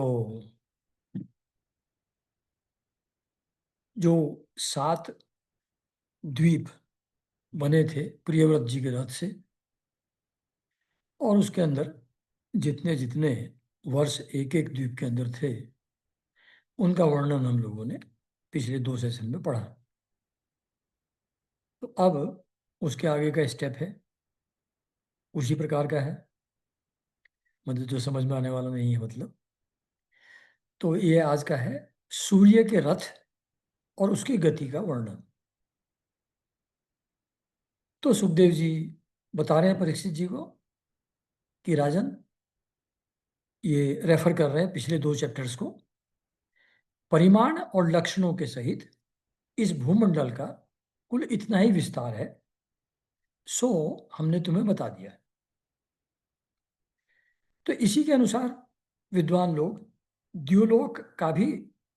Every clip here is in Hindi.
तो जो 7 द्वीप बने थे प्रियव्रत जी के रथ से, और उसके अंदर जितने जितने वर्ष एक एक द्वीप के अंदर थे, उनका वर्णन हम लोगों ने पिछले 2 सेशन में पढ़ा। तो अब उसके आगे का स्टेप है, उसी प्रकार का है, मतलब जो समझ में आने वाला नहीं है मतलब। तो ये आज का है सूर्य के रथ और उसकी गति का वर्णन। तो सुखदेव जी बता रहे हैं परीक्षित जी को कि राजन, ये रेफर कर रहे हैं पिछले 2 चैप्टर्स को, परिमाण और लक्षणों के सहित इस भूमंडल का कुल इतना ही विस्तार है, सो हमने तुम्हें बता दिया है। तो इसी के अनुसार विद्वान लोग द्युलोक का भी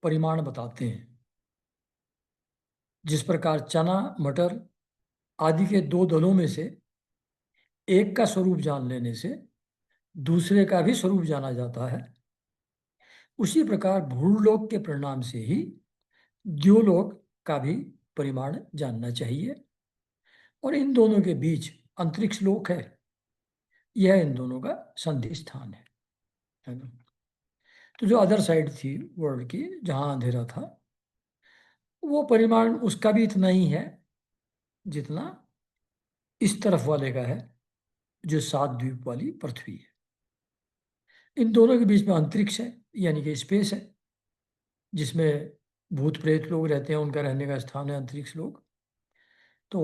परिमाण बताते हैं। जिस प्रकार चना मटर आदि के 2 दलों में से एक का स्वरूप जान लेने से दूसरे का भी स्वरूप जाना जाता है, उसी प्रकार भूलोक के परिणाम से ही द्युलोक का भी परिमाण जानना चाहिए। और इन दोनों के बीच अंतरिक्ष लोक है, यह इन दोनों का संधि स्थान है ना। तो जो अदर साइड थी वर्ल्ड की, जहां अंधेरा था, वो परिमाण उसका भी इतना ही है जितना इस तरफ वाले का है, जो 7 द्वीप वाली पृथ्वी है। इन दोनों के बीच में अंतरिक्ष है, यानी कि स्पेस है, जिसमें भूत प्रेत लोग रहते हैं, उनका रहने का स्थान है अंतरिक्ष लोक। तो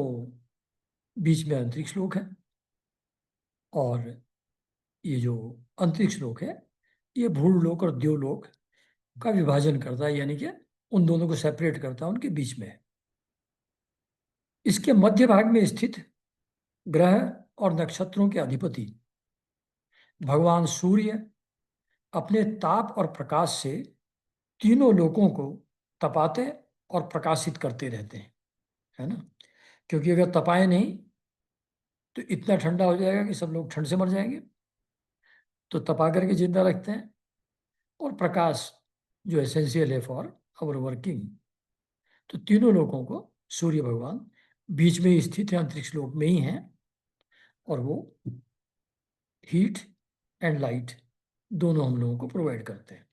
बीच में अंतरिक्ष लोक है, और ये जो अंतरिक्ष लोक है, ये भूलोक और द्योलोक का विभाजन करता है, यानी कि उन दोनों को सेपरेट करता है, उनके बीच में है। इसके मध्य भाग में स्थित ग्रह और नक्षत्रों के अधिपति भगवान सूर्य अपने ताप और प्रकाश से तीनों लोकों को तपाते और प्रकाशित करते रहते हैं, है ना। क्योंकि अगर तपाए नहीं तो इतना ठंडा हो जाएगा कि सब लोग ठंड से मर जाएंगे। तो तपा करके जिंदा रखते हैं। और प्रकाश जो एसेंशियल है फॉर आवर वर्किंग, तो तीनों लोगों को सूर्य भगवान बीच में ही स्थित है, अंतरिक्ष लोक में ही है, और वो हीट एंड लाइट दोनों हम लोगों को प्रोवाइड करते हैं।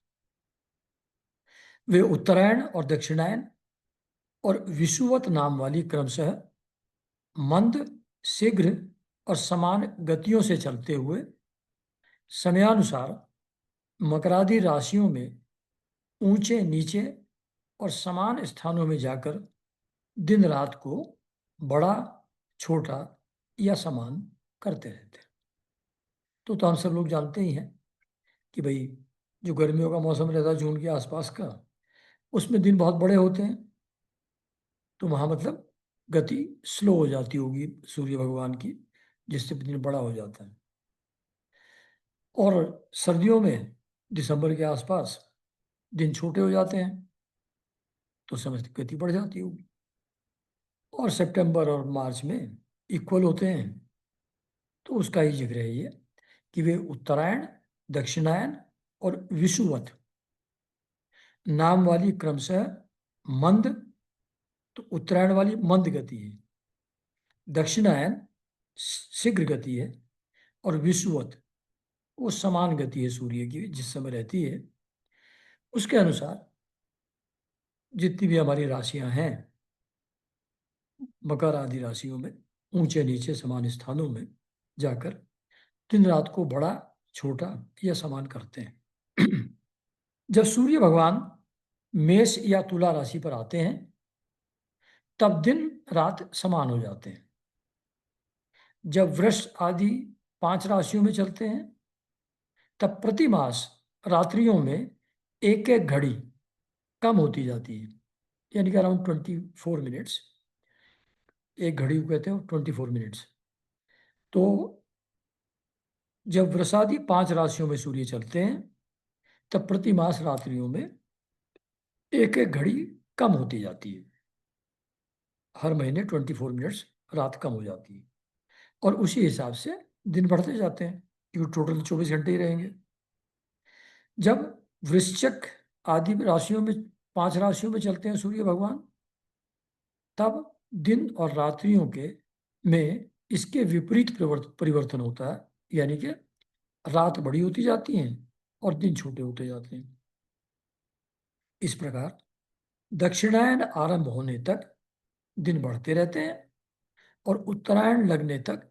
वे उत्तरायण और दक्षिणायन और विषुवत नाम वाली क्रमशः मंद, शीघ्र और समान गतियों से चलते हुए समयानुसार मकरादि राशियों में ऊंचे नीचे और समान स्थानों में जाकर दिन रात को बड़ा छोटा या समान करते रहते हैं। तो हम सब लोग जानते ही हैं कि भाई, जो गर्मियों का मौसम रहता है जून के आसपास का, उसमें दिन बहुत बड़े होते हैं। तो वहाँ मतलब गति स्लो हो जाती होगी सूर्य भगवान की, जिससे दिन बड़ा हो जाता है। और सर्दियों में दिसंबर के आसपास दिन छोटे हो जाते हैं, तो समय की गति बढ़ जाती होगी। और सितंबर और मार्च में इक्वल होते हैं। तो उसका ही जिक्र है ये कि वे उत्तरायण, दक्षिणायन और विषुवत नाम वाली क्रमशः मंद, तो उत्तरायण वाली मंद गति है, दक्षिणायन शीघ्र गति है, और विषुवत वो समान गति है सूर्य की जिस समय रहती है। उसके अनुसार जितनी भी हमारी राशियां हैं, मकर आदि राशियों में ऊंचे नीचे समान स्थानों में जाकर दिन रात को बड़ा छोटा या समान करते हैं। जब सूर्य भगवान मेष या तुला राशि पर आते हैं, तब दिन रात समान हो जाते हैं। जब वृष आदि 5 राशियों में चलते हैं, तब प्रति मास रात्रियों में एक एक घड़ी कम होती जाती है, यानी कि अराउंड 24 मिनट्स। एक घड़ी को कहते हैं 24 मिनट्स। तो जब वृषादि 5 राशियों में सूर्य चलते हैं, तब प्रति मास रात्रियों में एक एक घड़ी कम होती जाती है। हर महीने 24 मिनट्स रात कम हो जाती है, और उसी हिसाब से दिन बढ़ते जाते हैं, क्योंकि टोटल 24 घंटे ही रहेंगे। जब वृश्चिक आदि राशियों में, 5 राशियों में चलते हैं सूर्य भगवान, तब दिन और रात्रियों के में इसके विपरीत परिवर्तन होता है, यानी कि रात बड़ी होती जाती हैं और दिन छोटे होते जाते हैं। इस प्रकार दक्षिणायन आरंभ होने तक दिन बढ़ते रहते हैं और उत्तरायण लगने तक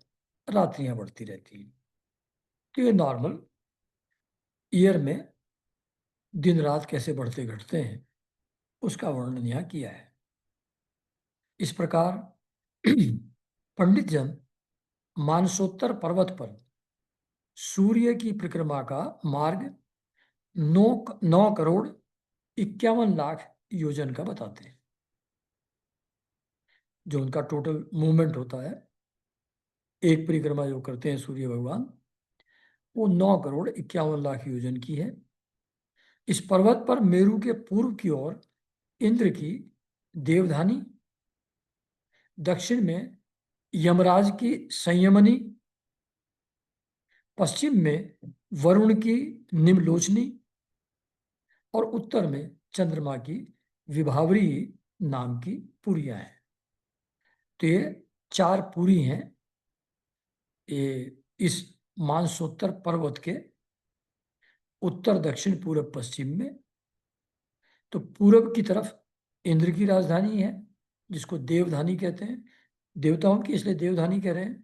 रात्रियां बढ़ती रहती हैं। तो ये नॉर्मल ईयर में दिन रात कैसे बढ़ते घटते हैं उसका वर्णन यहाँ किया है। इस प्रकार पंडित जन मानसोत्तर पर्वत पर सूर्य की परिक्रमा का मार्ग 9 करोड़ 51 लाख योजन का बताते हैं। जो उनका टोटल मूवमेंट होता है, एक परिक्रमा जो करते हैं सूर्य भगवान, वो 9 करोड़ 51 लाख योजन की है। इस पर्वत पर मेरु के पूर्व की ओर इंद्र की देवधानी, दक्षिण में यमराज की संयमनी, पश्चिम में वरुण की निम्नलोचनी और उत्तर में चंद्रमा की विभावरी नाम की पुरियां हैं। तो ये 4 पुरी हैं ये इस मानसोत्तर पर्वत के उत्तर दक्षिण पूरब पश्चिम में। तो पूरब की तरफ इंद्र की राजधानी है जिसको देवधानी कहते हैं, देवताओं की इसलिए देवधानी कह रहे हैं।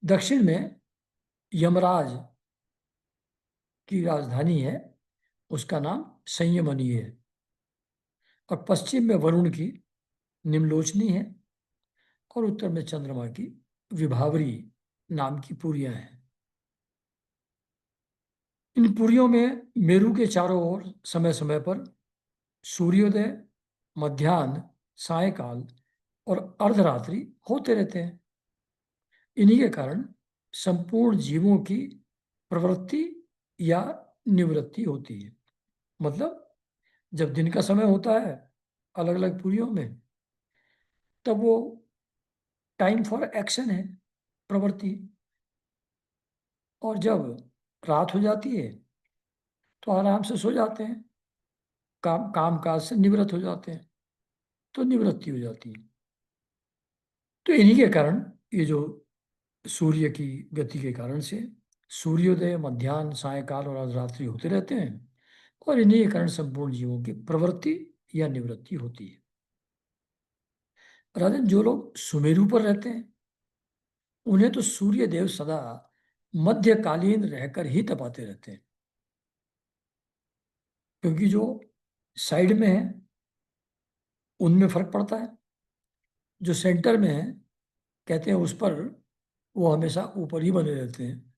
दक्षिण में यमराज की राजधानी है, उसका नाम संयमनी है। और पश्चिम में वरुण की निम्नलोचनी है और उत्तर में चंद्रमा की विभावरी नाम की पुरियां हैं। इन पुरियों में मेरु के चारों ओर समय समय पर सूर्योदय, मध्याह्न, सायकाल और अर्धरात्रि होते रहते हैं। इन्हीं के कारण संपूर्ण जीवों की प्रवृत्ति या निवृत्ति होती है। मतलब जब दिन का समय होता है अलग अलग पुरियों में, तब वो टाइम फॉर एक्शन है, प्रवृत्ति। और जब रात हो जाती है तो आराम से सो जाते हैं, काम काज से निवृत्त हो जाते हैं, तो निवृत्ति हो जाती है। तो इन्हीं के कारण ये जो सूर्य की गति के कारण से सूर्योदय, मध्याह्न, सायकाल और अर्धरात्रि होते रहते हैं और इन्हीं के कारण संपूर्ण जीवों की प्रवृत्ति या निवृत्ति होती है। राजन, जो लोग सुमेरु पर रहते हैं उन्हें तो सूर्य देव सदा मध्यकालीन रहकर ही तपाते रहते हैं, क्योंकि जो साइड में है उनमें फर्क पड़ता है, जो सेंटर में है कहते हैं उस पर वो हमेशा ऊपर ही बने रहते हैं।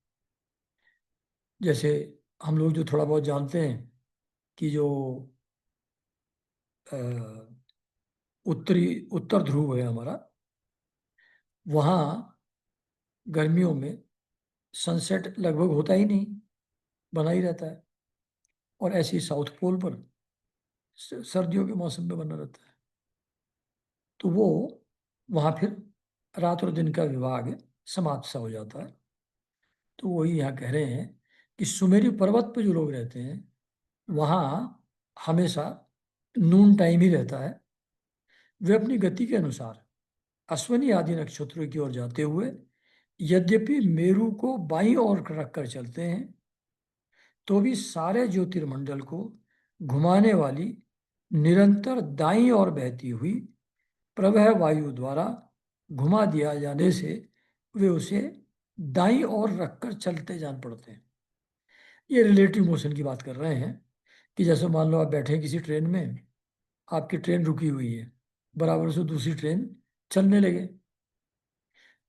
जैसे हम लोग जो थोड़ा बहुत जानते हैं कि जो अ, उत्तर ध्रुव है हमारा, वहाँ गर्मियों में सनसेट लगभग होता ही नहीं, बना ही रहता है। और ऐसे ही साउथ पोल पर सर्दियों के मौसम में बना रहता है। तो वो वहाँ फिर रात और दिन का विभाग समाप्त सा हो जाता है। तो वही यहाँ कह रहे हैं कि सुमेरु पर्वत पर जो लोग रहते हैं वहाँ हमेशा नून टाइम ही रहता है। वे अपनी गति के अनुसार अश्विनी आदि नक्षत्रों की ओर जाते हुए यद्यपि मेरु को बाईं ओर रखकर चलते हैं, तो भी सारे ज्योतिर्मंडल को घुमाने वाली निरंतर दाईं ओर बहती हुई प्रवाह वायु द्वारा घुमा दिया जाने से वे उसे दाईं ओर रखकर चलते जान पड़ते हैं। ये रिलेटिव मोशन की बात कर रहे हैं कि जैसे मान लो आप बैठे हैं किसी ट्रेन में, आपकी ट्रेन रुकी हुई है, बराबर से दूसरी ट्रेन चलने लगे,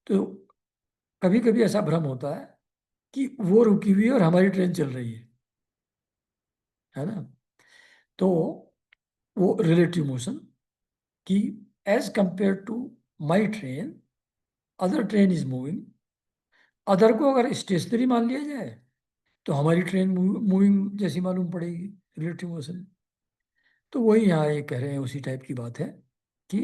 तो कभी कभी ऐसा भ्रम होता है कि वो रुकी हुई है और हमारी ट्रेन चल रही है ना। तो वो रिलेटिव मोशन कि as compare to my train other train is moving, other को अगर स्टेशनरी मान लिया जाए तो हमारी ट्रेन मूविंग जैसी मालूम पड़ेगी, रिलेटिव मोशन। तो वही यहाँ ये कह रहे हैं, उसी टाइप की बात है कि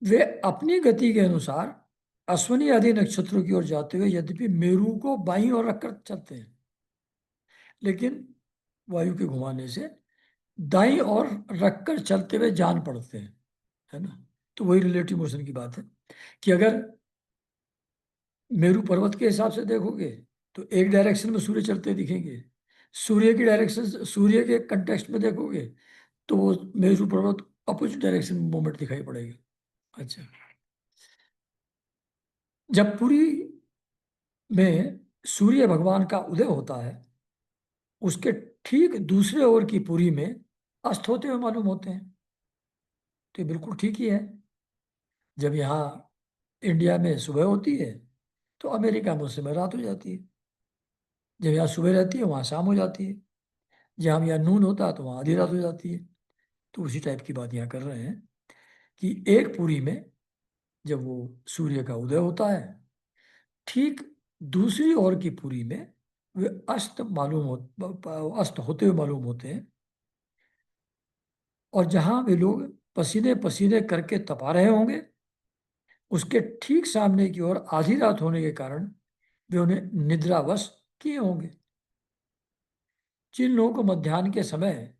वे अपनी गति के अनुसार अश्विनी आदि नक्षत्रों की ओर जाते हुए यद्यपि मेरू को बाईं ओर रखकर चलते हैं, लेकिन वायु के घुमाने से दाईं ओर रखकर चलते हुए जान पड़ते हैं, है ना। तो वही रिलेटिव मोशन की बात है कि अगर मेरू पर्वत के हिसाब से देखोगे तो एक डायरेक्शन में सूर्य चलते दिखेंगे, सूर्य की डायरेक्शन, सूर्य के कंटेक्स्ट में देखोगे तो वो मेरू पर्वत अपोजिट डायरेक्शन में मूवमेंट दिखाई पड़ेगी। अच्छा, जब पुरी में सूर्य भगवान का उदय होता है, उसके ठीक दूसरे ओर की पुरी में अस्त होते हुए मालूम होते हैं। तो ये बिल्कुल ठीक ही है। जब यहाँ इंडिया में सुबह होती है तो अमेरिका में उस समय रात हो जाती है। जब यहाँ सुबह रहती है वहाँ शाम हो जाती है। जहाँ यहाँ नून होता है तो वहाँ आधी रात हो जाती है। तो उसी टाइप की बात यहाँ कर रहे हैं कि एक पुरी में जब वो सूर्य का उदय होता है, ठीक दूसरी ओर की पुरी में वे अस्त होते हुए मालूम होते हैं। और जहां वे लोग पसीने पसीने करके तपा रहे होंगे, उसके ठीक सामने की ओर आधी रात होने के कारण वे उन्हें निद्रावश किए होंगे। जिन लोगों को मध्याह्न के समय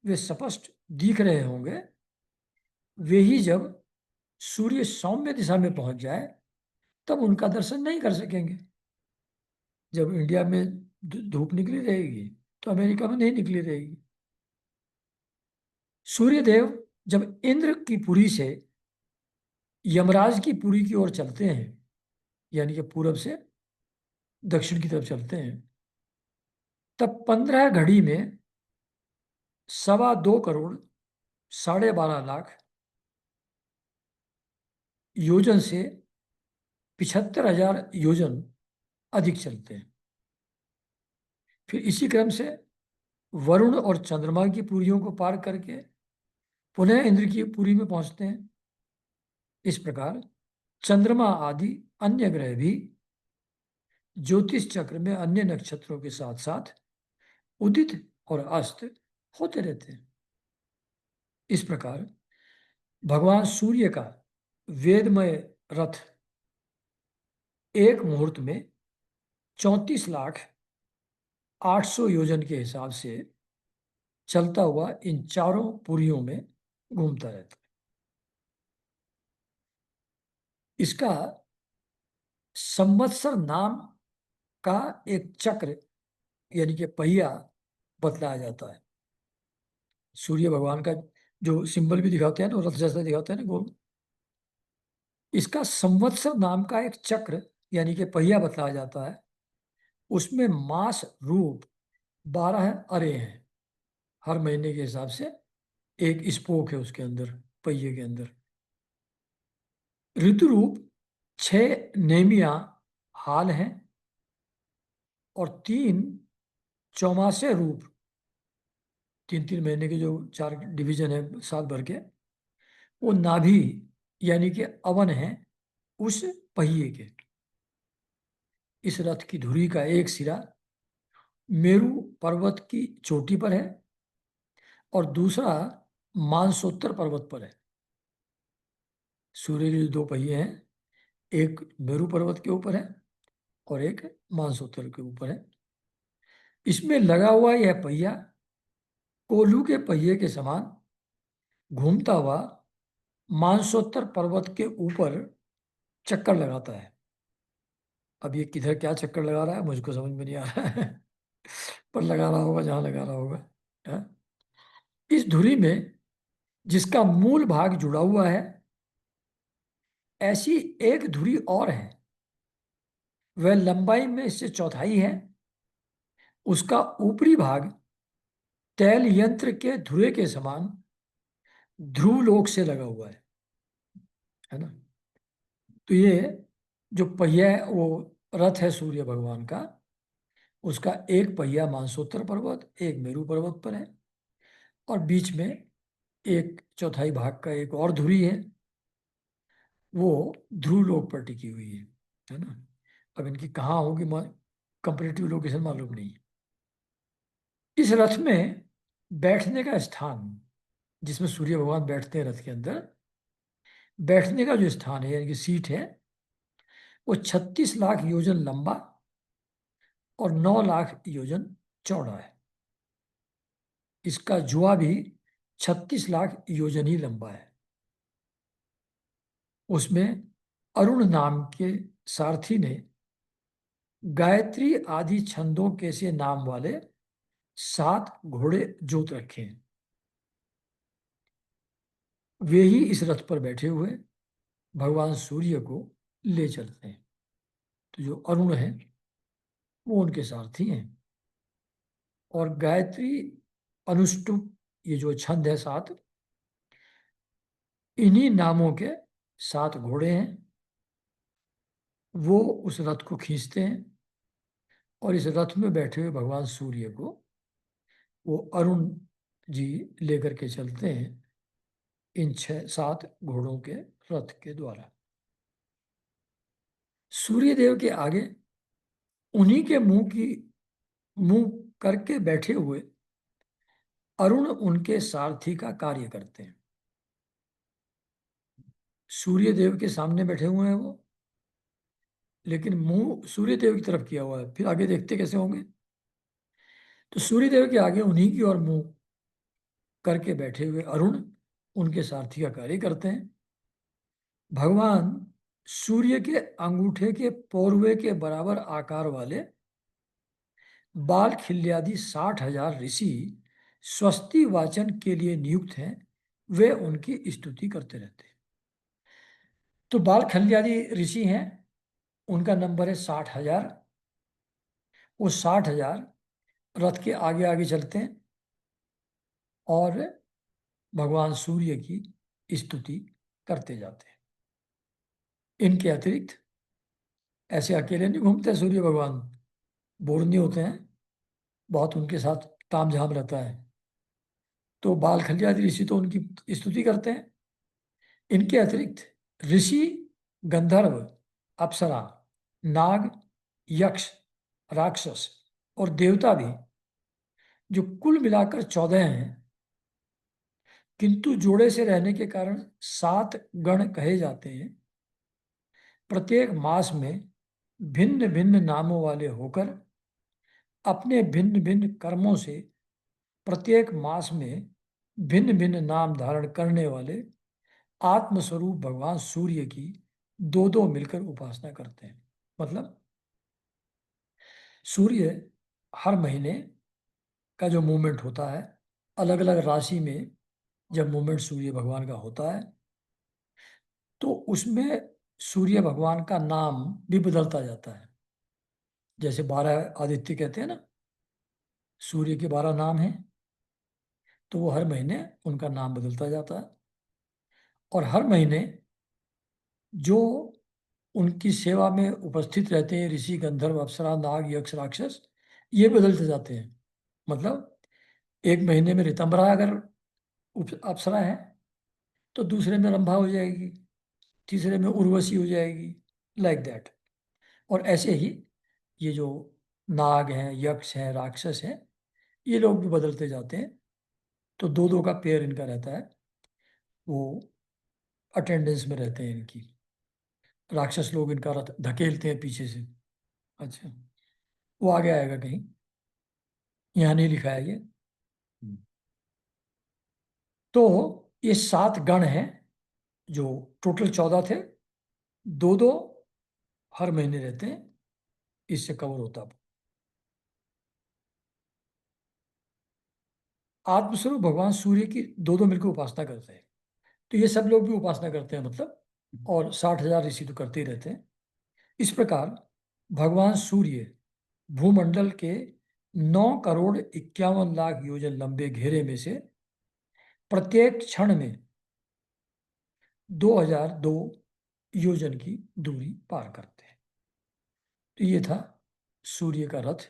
वे स्पष्ट दिख रहे होंगे, वे ही जब सूर्य सौम्य दिशा में पहुंच जाए तब उनका दर्शन नहीं कर सकेंगे। जब इंडिया में धूप निकली रहेगी तो अमेरिका में नहीं निकली रहेगी। सूर्यदेव जब इंद्र की पुरी से यमराज की पुरी की ओर चलते हैं, यानी कि पूरब से दक्षिण की तरफ चलते हैं, तब 15 घड़ी में 2.25 करोड़ 12.5 लाख योजन से 75,000 योजन अधिक चलते हैं। फिर इसी क्रम से वरुण और चंद्रमा की पुरियों को पार करके पुनः इंद्र की पुरी में पहुंचते हैं। इस प्रकार चंद्रमा आदि अन्य ग्रह भी ज्योतिष चक्र में अन्य नक्षत्रों के साथ साथ उदित और अस्त होते रहते हैं। इस प्रकार भगवान सूर्य का वेदमय रथ एक मुहूर्त में 34,08,000 योजन के हिसाब से चलता हुआ इन चारों पुरियों में घूमता रहता है। इसका संवत्सर नाम का एक चक्र यानी कि पहिया बतलाया जाता है। सूर्य भगवान का जो सिंबल भी दिखाते हैं ना, रथ जैसा दिखाते हैं ना गोल, इसका संवत्सर नाम का एक चक्र यानी कि पहिया बतलाया जाता है। उसमें मास रूप 12 अरे हैं। हर महीने के हिसाब से एक स्पोक है उसके अंदर, पहिए के अंदर। ऋतु रूप 6 नेमिया हाल हैं और 3 चौमासे रूप, 3 3 महीने के जो 4 डिवीजन है साल भर के, वो नाभि यानी कि अवन है उस पहिए के। इस रथ की धुरी का एक सिरा मेरू पर्वत की चोटी पर है और दूसरा मानसोत्तर पर्वत पर है। सूर्य के जो 2 पहिए हैं, एक मेरू पर्वत के ऊपर है और एक मानसोत्तर के ऊपर है। इसमें लगा हुआ यह पहिया कोल्हू के पहिए के समान घूमता हुआ मानसोत्तर पर्वत के ऊपर चक्कर लगाता है। अब ये किधर क्या चक्कर लगा रहा है मुझको समझ में नहीं आ रहा है पर लगा रहा होगा जहां लगा रहा होगा। हाँ? इस धुरी में जिसका मूल भाग जुड़ा हुआ है, ऐसी एक धुरी और है। वह लंबाई में इससे चौथाई है। उसका ऊपरी भाग तैल यंत्र के धुरे के समान ध्रुवलोक से लगा हुआ है ना। तो ये जो पहिया है वो रथ है सूर्य भगवान का, उसका एक पहिया मानसोत्तर पर्वत एक मेरू पर्वत पर है और बीच में एक चौथाई भाग का एक और धुरी है, वो ध्रुवलोक पर टिकी हुई है ना। अब इनकी कहाँ होगी कंपेरेटिव लोकेशन मालूम नहीं है। इस रथ में बैठने का स्थान, जिसमें सूर्य भगवान बैठते हैं रथ के अंदर, बैठने का जो स्थान है यानी कि सीट है, वो 36 लाख योजन लंबा और 9 लाख योजन चौड़ा है। इसका जुआ भी 36 लाख योजन ही लंबा है। उसमें अरुण नाम के सारथी ने गायत्री आदि छंदों के से नाम वाले 7 घोड़े जोत रखे हैं। वे ही इस रथ पर बैठे हुए भगवान सूर्य को ले चलते हैं। तो जो अरुण है वो उनके सारथी हैं, और गायत्री अनुष्टुप ये जो छंद है 7, इन्हीं नामों के 7 घोड़े हैं। वो उस रथ को खींचते हैं और इस रथ में बैठे हुए भगवान सूर्य को वो अरुण जी लेकर के चलते हैं इन 6-7 घोड़ों के रथ के द्वारा। सूर्य देव के आगे उन्हीं के मुंह करके बैठे हुए अरुण उनके सारथी का कार्य करते हैं। सूर्य देव के सामने बैठे हुए हैं वो, लेकिन मुंह सूर्य देव की तरफ किया हुआ है, फिर आगे देखते कैसे होंगे। तो सूर्य देव के आगे उन्हीं की ओर मुंह करके बैठे हुए अरुण उनके सारथी का कार्य करते हैं। भगवान सूर्य के अंगूठे के पौरवे के बराबर आकार वाले बाल खिल्यादि 60,000 ऋषि स्वस्ति वाचन के लिए नियुक्त हैं। वे उनकी स्तुति करते रहते हैं। तो बाल खिल्यादि ऋषि हैं, उनका नंबर है 60,000। वो 60,000 रथ के आगे आगे चलते हैं और भगवान सूर्य की स्तुति करते जाते हैं। इनके अतिरिक्त ऐसे अकेले नहीं घूमते सूर्य भगवान, बोर नहीं होते हैं, बहुत उनके साथ तामझाम रहता है। तो बाल खलियादि ऋषि तो उनकी स्तुति करते हैं। इनके अतिरिक्त ऋषि, गंधर्व, अप्सरा, नाग, यक्ष, राक्षस और देवता भी, जो कुल मिलाकर 14 हैं, किंतु जोड़े से रहने के कारण 7 गण कहे जाते हैं, प्रत्येक मास में भिन्न भिन्न नामों वाले होकर अपने भिन्न भिन्न कर्मों से प्रत्येक मास में भिन्न भिन्न नाम धारण करने वाले आत्मस्वरूप भगवान सूर्य की दो दो मिलकर उपासना करते हैं। मतलब सूर्य हर महीने का जो मूवमेंट होता है, अलग अलग राशि में जब मूवमेंट सूर्य भगवान का होता है, तो उसमें सूर्य भगवान का नाम भी बदलता जाता है। जैसे 12 आदित्य कहते हैं ना, सूर्य के 12 नाम हैं, तो वो हर महीने उनका नाम बदलता जाता है। और हर महीने जो उनकी सेवा में उपस्थित रहते हैं ऋषि, गंधर्व, अप्सरा, नाग, यक्ष, राक्षस, ये बदलते जाते हैं। मतलब एक महीने में ऋतंबरा अगर अप्सरा है तो दूसरे में रंभा हो जाएगी, तीसरे में उर्वशी हो जाएगी, लाइक दैट। और ऐसे ही ये जो नाग हैं, यक्ष हैं, राक्षस हैं, ये लोग भी बदलते जाते हैं। तो दो दो का पेयर इनका रहता है, वो अटेंडेंस में रहते हैं इनकी। राक्षस लोग इनका रथ धकेलते हैं पीछे से। अच्छा, वो आगे आएगा कहीं, यहाँ नहीं लिखा है ये। तो ये 7 गण हैं, जो टोटल 14 थे, दो दो हर महीने रहते हैं, इससे कवर होता है। आत्मस्वरूप भगवान सूर्य की दो दो मिलकर उपासना करते हैं। तो ये सब लोग भी उपासना करते हैं, मतलब, और 60,000 ऋषि तो करते ही रहते हैं। इस प्रकार भगवान सूर्य भूमंडल के 9,51,00,000 योजन लंबे घेरे में से प्रत्येक क्षण में 2002 योजन की दूरी पार करते हैं। तो ये था सूर्य का रथ,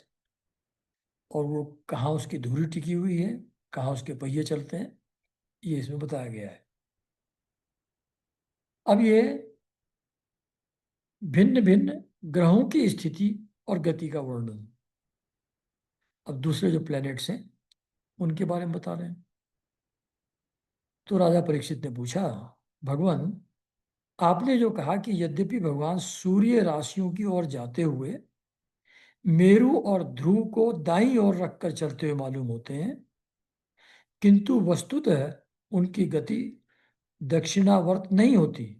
और वो कहाँ उसकी धुरी टिकी हुई है, कहाँ उसके पहिए चलते हैं, ये इसमें बताया गया है। अब ये भिन्न भिन्न ग्रहों की स्थिति और गति का वर्णन, अब दूसरे जो प्लैनेट्स हैं उनके बारे में बता रहे हैं। तो राजा परीक्षित ने पूछा, भगवान, आपने जो कहा कि यद्यपि भगवान सूर्य राशियों की ओर जाते हुए मेरु और ध्रुव को दाईं ओर रखकर चलते हुए मालूम होते हैं, किंतु वस्तुतः उनकी गति दक्षिणावर्त नहीं होती।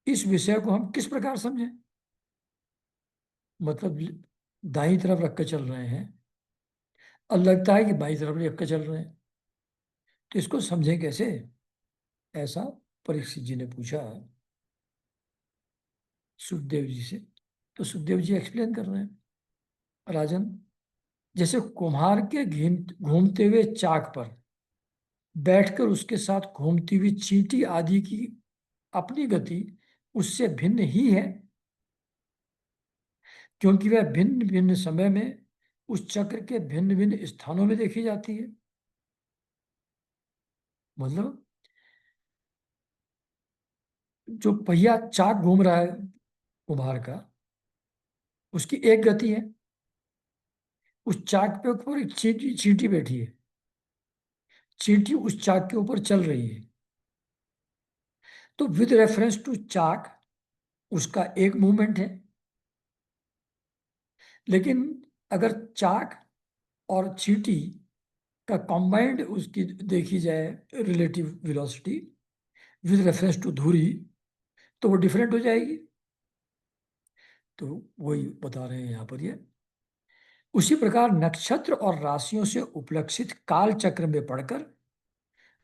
इस विषय को हम किस प्रकार समझें? मतलब दाईं तरफ रख कर चल रहे हैं और लगता है कि बाईं तरफ रख कर चल रहे हैं, तो इसको समझें कैसे? ऐसा परीक्षित जी ने पूछा सुखदेव जी से। तो सुखदेव जी एक्सप्लेन कर रहे हैं, राजन, जैसे कुम्हार के घूमते हुए चाक पर बैठकर उसके साथ घूमती हुई चींटी आदि की अपनी गति उससे भिन्न ही है, क्योंकि वह भिन्न भिन्न समय में उस चक्र के भिन्न भिन्न स्थानों में देखी जाती है। मतलब जो पहिया चाक घूम रहा है कुम्हार का, उसकी एक गति है, उस चाक पे ऊपर एक चींटी चींटी बैठी है, चींटी उस चाक के ऊपर चल रही है। तो विद रेफरेंस टू चाक उसका एक मूवमेंट है, लेकिन अगर चाक और चींटी का कॉम्बाइंड उसकी देखी जाए relative velocity with reference to धुरी, तो वो डिफरेंट हो जाएगी। तो वही बता रहे हैं यहाँ पर ये। उसी प्रकार नक्षत्र और राशियों से उपलक्षित काल चक्र में पढ़कर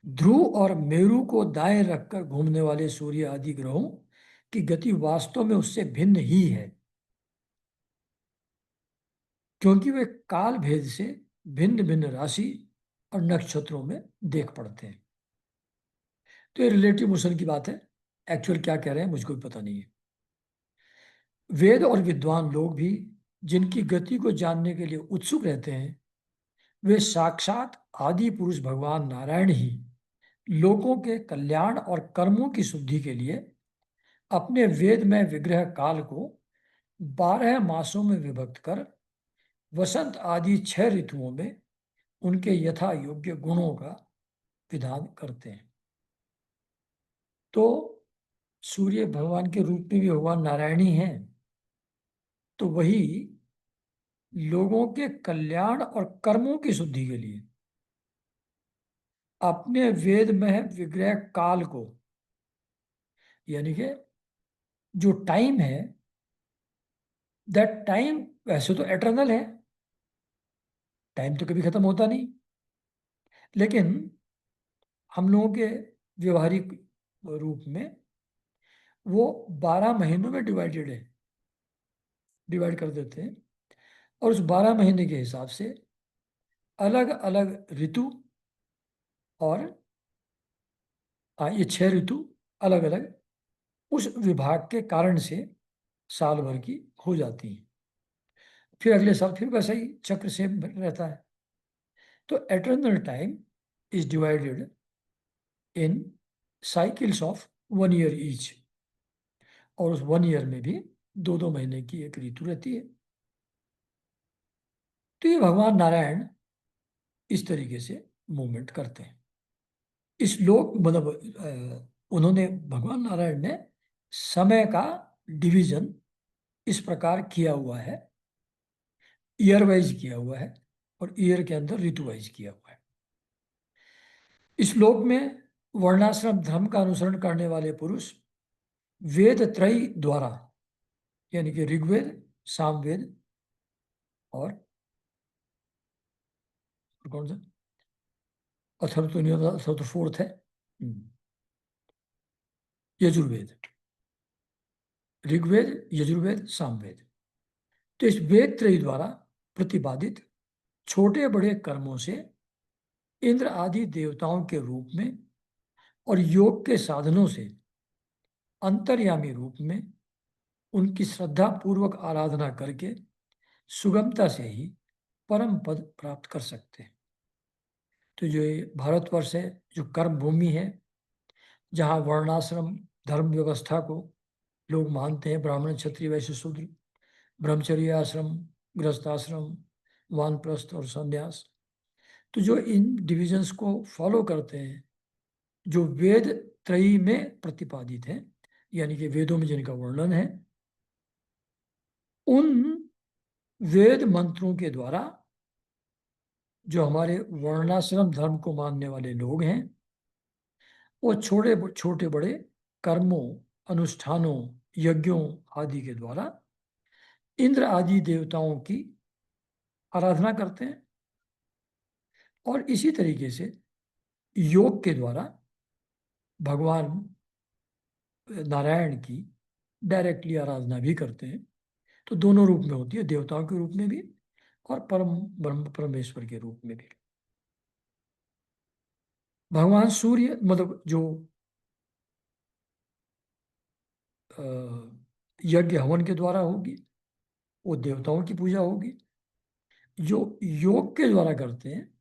ध्रुव और मेरु को दाएं रखकर घूमने वाले सूर्य आदि ग्रहों की गति वास्तव में उससे भिन्न ही है, क्योंकि वे काल भेद से भिन्न भिन्न राशि और नक्षत्रों में देख पड़ते हैं। तो ये रिलेटिव मोशन की बात है, एक्चुअल क्या कह रहे हैं मुझको भी पता नहीं है। वेद और विद्वान लोग भी जिनकी गति को जानने के लिए उत्सुक रहते हैं, वे साक्षात आदि पुरुष भगवान नारायण ही लोगों के कल्याण और कर्मों की शुद्धि के लिए अपने वेद में विग्रह काल को 12 मासों में विभक्त कर वसंत आदि 6 ऋतुओं में उनके यथा योग्य गुणों का विधान करते हैं। तो सूर्य भगवान के रूप में भी भगवान नारायण ही हैं, तो वही लोगों के कल्याण और कर्मों की शुद्धि के लिए अपने वेद में विग्रह काल को, यानी कि जो टाइम है, दैट टाइम वैसे तो एटर्नल है, टाइम तो कभी खत्म होता नहीं, लेकिन हम लोगों के व्यवहारिक रूप में वो 12 महीनों में डिवाइडेड है, डिवाइड कर देते हैं, और उस 12 महीने के हिसाब से अलग अलग ऋतु और ये 6 ऋतु अलग अलग उस विभाग के कारण से साल भर की हो जाती हैं। फिर अगले साल फिर वैसा ही चक्र सेम रहता है। तो eternal time is divided in cycles of 1 year each, और उस 1 ईयर में भी 2 महीने की एक ऋतु रहती है। तो ये भगवान नारायण इस तरीके से मूवमेंट करते हैं। इस लोक मतलब उन्होंने, भगवान नारायण ने समय का डिवीजन इस प्रकार किया हुआ है, ईयर वाइज किया हुआ है, और ईयर के अंदर ऋतु वाइज किया हुआ है। इस श्लोक में वर्णाश्रम धर्म का अनुसरण करने वाले पुरुष वेद त्रयी द्वारा, यानी कि ऋग्वेद, सामवेद और कौन सा, अथर्व तो नहीं होता, अथर्व तो फोर्थ है, यजुर्वेद, ऋग्वेद, यजुर्वेद, सामवेद। तो इस वेद त्रयी द्वारा प्रतिपादित छोटे बड़े कर्मों से इंद्र आदि देवताओं के रूप में और योग के साधनों से अंतर्यामी रूप में उनकी श्रद्धा पूर्वक आराधना करके सुगमता से ही परम पद प्राप्त कर सकते हैं। तो जो ये भारतवर्ष है, जो कर्म भूमि है, जहाँ वर्णाश्रम धर्म व्यवस्था को लोग मानते हैं, ब्राह्मण, क्षत्रिय, वैश्य, शूद्र, ब्रह्मचर्य आश्रम, गृहस्थाश्रम, वानप्रस्थ और संन्यास, तो जो इन डिविजन्स को फॉलो करते हैं, जो वेद त्रयी में प्रतिपादित है, यानी कि वेदों में जिनका वर्णन है, उन वेद मंत्रों के द्वारा जो हमारे वर्णाश्रम धर्म को मानने वाले लोग हैं, वो छोटे छोटे बड़े कर्मों, अनुष्ठानों, यज्ञों आदि के द्वारा इंद्र आदि देवताओं की आराधना करते हैं, और इसी तरीके से योग के द्वारा भगवान नारायण की डायरेक्टली आराधना भी करते हैं। तो दोनों रूप में होती है, देवताओं के रूप में भी और परम ब्रह्म परमेश्वर के रूप में भी। भगवान सूर्य मतलब जो यज्ञ हवन के द्वारा होगी वो देवताओं की पूजा होगी, जो योग के द्वारा करते हैं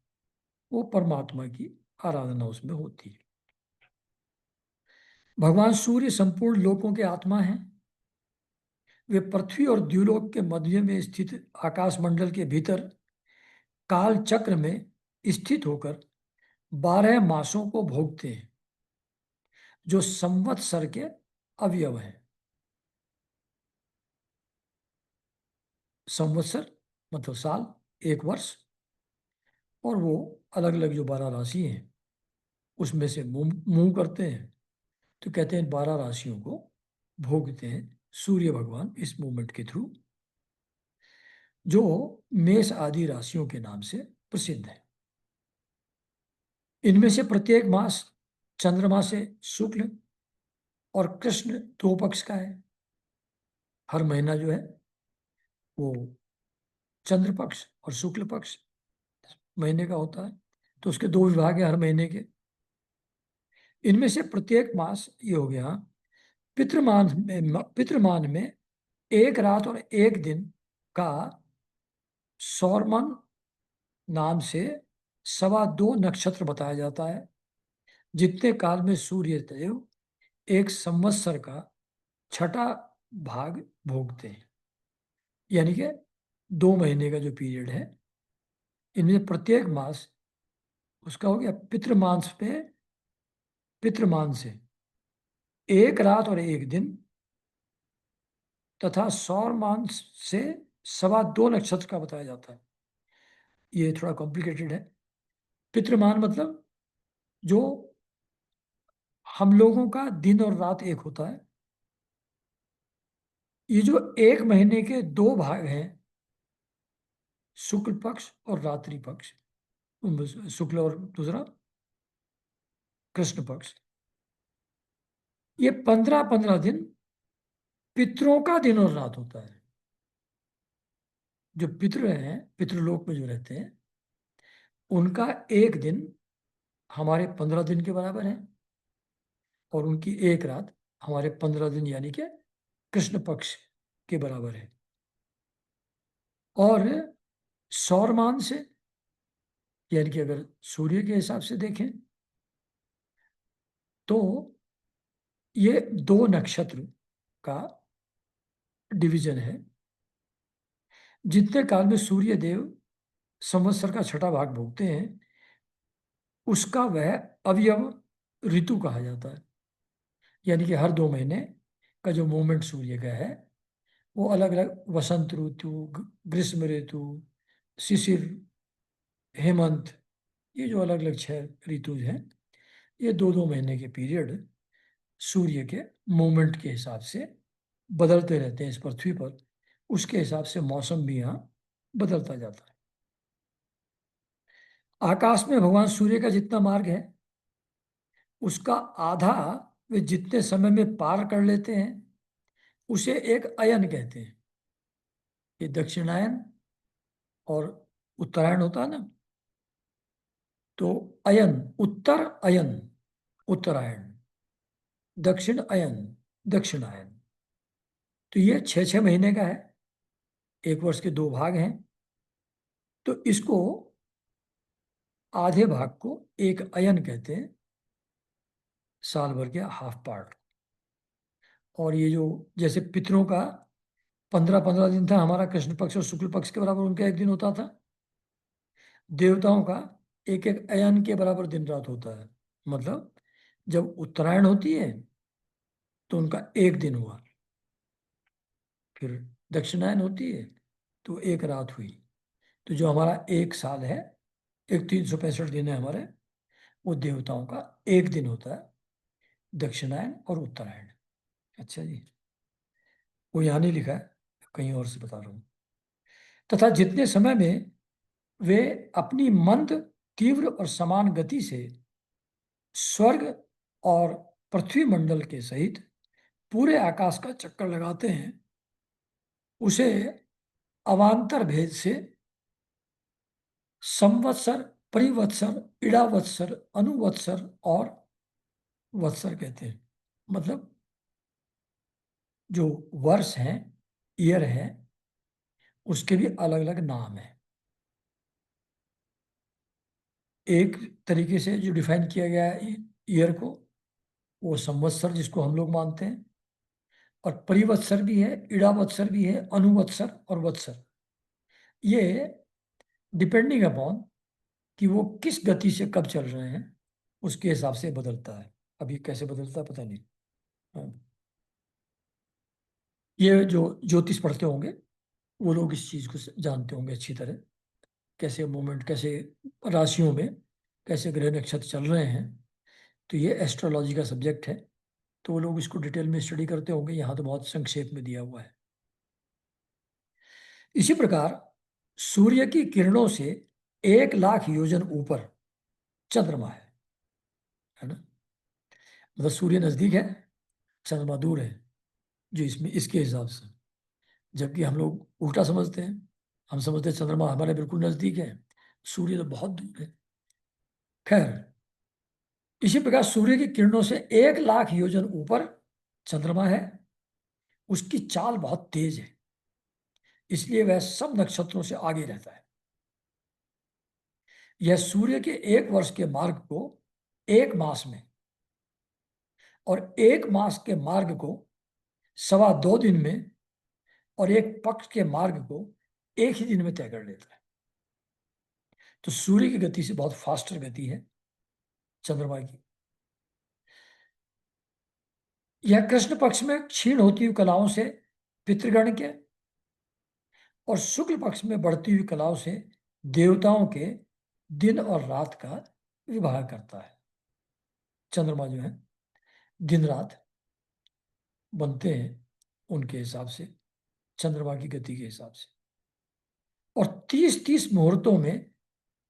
वो परमात्मा की आराधना उसमें होती है। भगवान सूर्य संपूर्ण लोकों के आत्मा हैं। वे पृथ्वी और द्युलोक के मध्य में स्थित आकाश मंडल के भीतर काल चक्र में स्थित होकर 12 मासों को भोगते हैं, जो संवत्सर के अवयव हैं। संवत्सर मतलब साल, एक वर्ष, और वो अलग अलग जो 12 राशि हैं उसमें से मूव करते हैं, तो कहते हैं 12 राशियों को भोगते हैं सूर्य भगवान इस मूवमेंट के थ्रू, जो मेष आदि राशियों के नाम से प्रसिद्ध है। इनमें से प्रत्येक मास चंद्रमा से शुक्ल और कृष्ण दो पक्ष का है। हर महीना जो है वो चंद्र पक्ष और शुक्ल पक्ष महीने का होता है, तो उसके दो विभाग है हर महीने के। इनमें से प्रत्येक मास, ये हो गया पितृमान में एक रात और एक दिन का सौरमन नाम से 2.25 नक्षत्र बताया जाता है, जितने काल में सूर्य देव एक संवत्सर का छठा भाग भोगते हैं। यानी कि 2 महीने का जो पीरियड है, इनमें प्रत्येक मास उसका हो गया पितृमान से एक रात और एक दिन तथा सौर मान से 2.25 नक्षत्र का बताया जाता है। ये थोड़ा कॉम्प्लिकेटेड है। पितृमान मतलब जो हम लोगों का दिन और रात एक होता है। ये जो एक महीने के दो भाग हैं, शुक्ल पक्ष और रात्रि पक्ष, शुक्ल और दूसरा कृष्ण पक्ष, ये 15-15 दिन पितरों का दिन और रात होता है। जो पितृ हैं, पितृलोक में जो रहते हैं, उनका एक दिन हमारे 15 दिन के बराबर है, और उनकी एक रात हमारे 15 दिन यानी कि कृष्ण पक्ष के बराबर है। और सौरमान से, यानी कि अगर सूर्य के हिसाब से देखें तो ये 2 नक्षत्र का डिवीजन है। जितने काल में सूर्य देव संवत्सर का छठा भाग भोगते हैं, उसका वह अवयव ऋतु कहा जाता है। यानी कि हर 2 महीने का जो मूवमेंट सूर्य का है वो अलग अलग वसंत ऋतु, ग्रीष्म ऋतु, शिशिर, हेमंत, ये जो अलग अलग 6 ऋतु हैं, ये 2-2 महीने के पीरियड सूर्य के मूवमेंट के हिसाब से बदलते रहते हैं इस पृथ्वी पर। उसके हिसाब से मौसम भी यहाँ बदलता जाता है। आकाश में भगवान सूर्य का जितना मार्ग है उसका आधा वे जितने समय में पार कर लेते हैं उसे एक अयन कहते हैं। ये दक्षिणायन और उत्तरायण होता है ना, तो अयन, उत्तर अयन उत्तरायण, दक्षिण अयन दक्षिणायन। तो ये 6-6 महीने का है, एक वर्ष के 2 भाग हैं। तो इसको आधे भाग को एक अयन कहते हैं, साल भर के हाफ पार्ट। और ये जो जैसे पितरों का 15-15 दिन था हमारा कृष्ण पक्ष और शुक्ल पक्ष के बराबर उनका एक दिन होता था, देवताओं का एक एक अयन के बराबर दिन रात होता है। मतलब जब उत्तरायण होती है तो उनका एक दिन हुआ, फिर दक्षिणायन होती है तो एक रात हुई। तो जो हमारा एक साल है, एक 365 दिन है हमारे, वो देवताओं का एक दिन होता है, दक्षिणायन और उत्तरायण। अच्छा जी, वो यहाँ नहीं लिखा है, कहीं और से बता रहा हूँ। तथा जितने समय में वे अपनी मंद, तीव्र और समान गति से स्वर्ग और पृथ्वी मंडल के सहित पूरे आकाश का चक्कर लगाते हैं, उसे अवान्तर भेद से संवत्सर, परिवत्सर, इड़ावत्सर, अनुवत्सर और वत्सर कहते हैं। मतलब जो वर्ष हैं, ईयर है, उसके भी अलग अलग नाम है। एक तरीके से जो डिफाइन किया गया है ईयर को, वो संवत्सर जिसको हम लोग मानते हैं, और परिवत्सर भी है, इड़ावत्सर भी है, अनुवत्सर और वत्सर। ये डिपेंडिंग अपॉन कि वो किस गति से कब चल रहे हैं, उसके हिसाब से बदलता है। अभी कैसे बदलता है पता नहीं। हाँ। ये जो ज्योतिष पढ़ते होंगे वो लोग इस चीज को जानते होंगे अच्छी तरह, कैसे मूवमेंट, कैसे राशियों में कैसे ग्रह नक्षत्र चल रहे हैं। तो ये एस्ट्रोलॉजी का सब्जेक्ट है, तो वो लोग इसको डिटेल में स्टडी करते होंगे। यहाँ तो बहुत संक्षेप में दिया हुआ है। इसी प्रकार सूर्य की किरणों से 1 लाख योजन ऊपर चंद्रमा है ना। मतलब सूर्य नजदीक है, चंद्रमा दूर है, जो इसमें इसके हिसाब से। जबकि हम लोग उल्टा समझते हैं, हम समझते हैं चंद्रमा हमारे बिल्कुल नजदीक है, सूर्य तो बहुत दूर है। खैर, इसी प्रकार सूर्य की किरणों से 1 लाख योजन ऊपर चंद्रमा है। उसकी चाल बहुत तेज है, इसलिए वह सब नक्षत्रों से आगे रहता है। यह सूर्य के 1 वर्ष के मार्ग को 1 मास में, और 1 मास के मार्ग को 2.25 दिन में, और एक पक्ष के मार्ग को एक ही दिन में तय कर लेता है। तो सूर्य की गति से बहुत फास्टर गति है चंद्रमा की। यह कृष्ण पक्ष में क्षीण होती हुई कलाओं से पितृगण के, और शुक्ल पक्ष में बढ़ती हुई कलाओं से देवताओं के दिन और रात का विभाग करता है। चंद्रमा जो है दिन रात बनते हैं उनके हिसाब से, चंद्रमा की गति के हिसाब से। और 30-30 मुहूर्तों में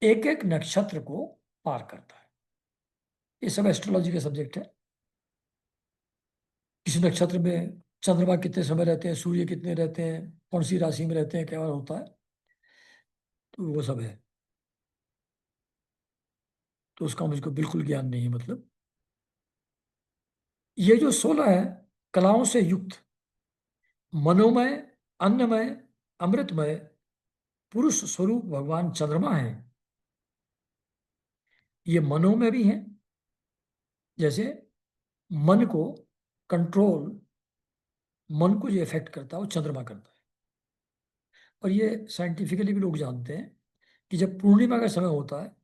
एक एक नक्षत्र को पार करता है। ये सब एस्ट्रोलॉजी का सब्जेक्ट है। किसी नक्षत्र में चंद्रमा कितने समय रहते हैं, सूर्य कितने रहते हैं, कौन सी राशि में रहते हैं, क्या होता है, तो वो सब है। तो उसका मुझको बिल्कुल ज्ञान नहीं है। मतलब ये जो 16 है कलाओं से युक्त मनोमय, अन्नमय, अमृतमय पुरुष स्वरूप भगवान चंद्रमा है। ये मनोमय भी है, जैसे मन को कंट्रोल, मन को जो इफेक्ट करता है वो चंद्रमा करता है। और ये साइंटिफिकली भी लोग जानते हैं कि जब पूर्णिमा का समय होता है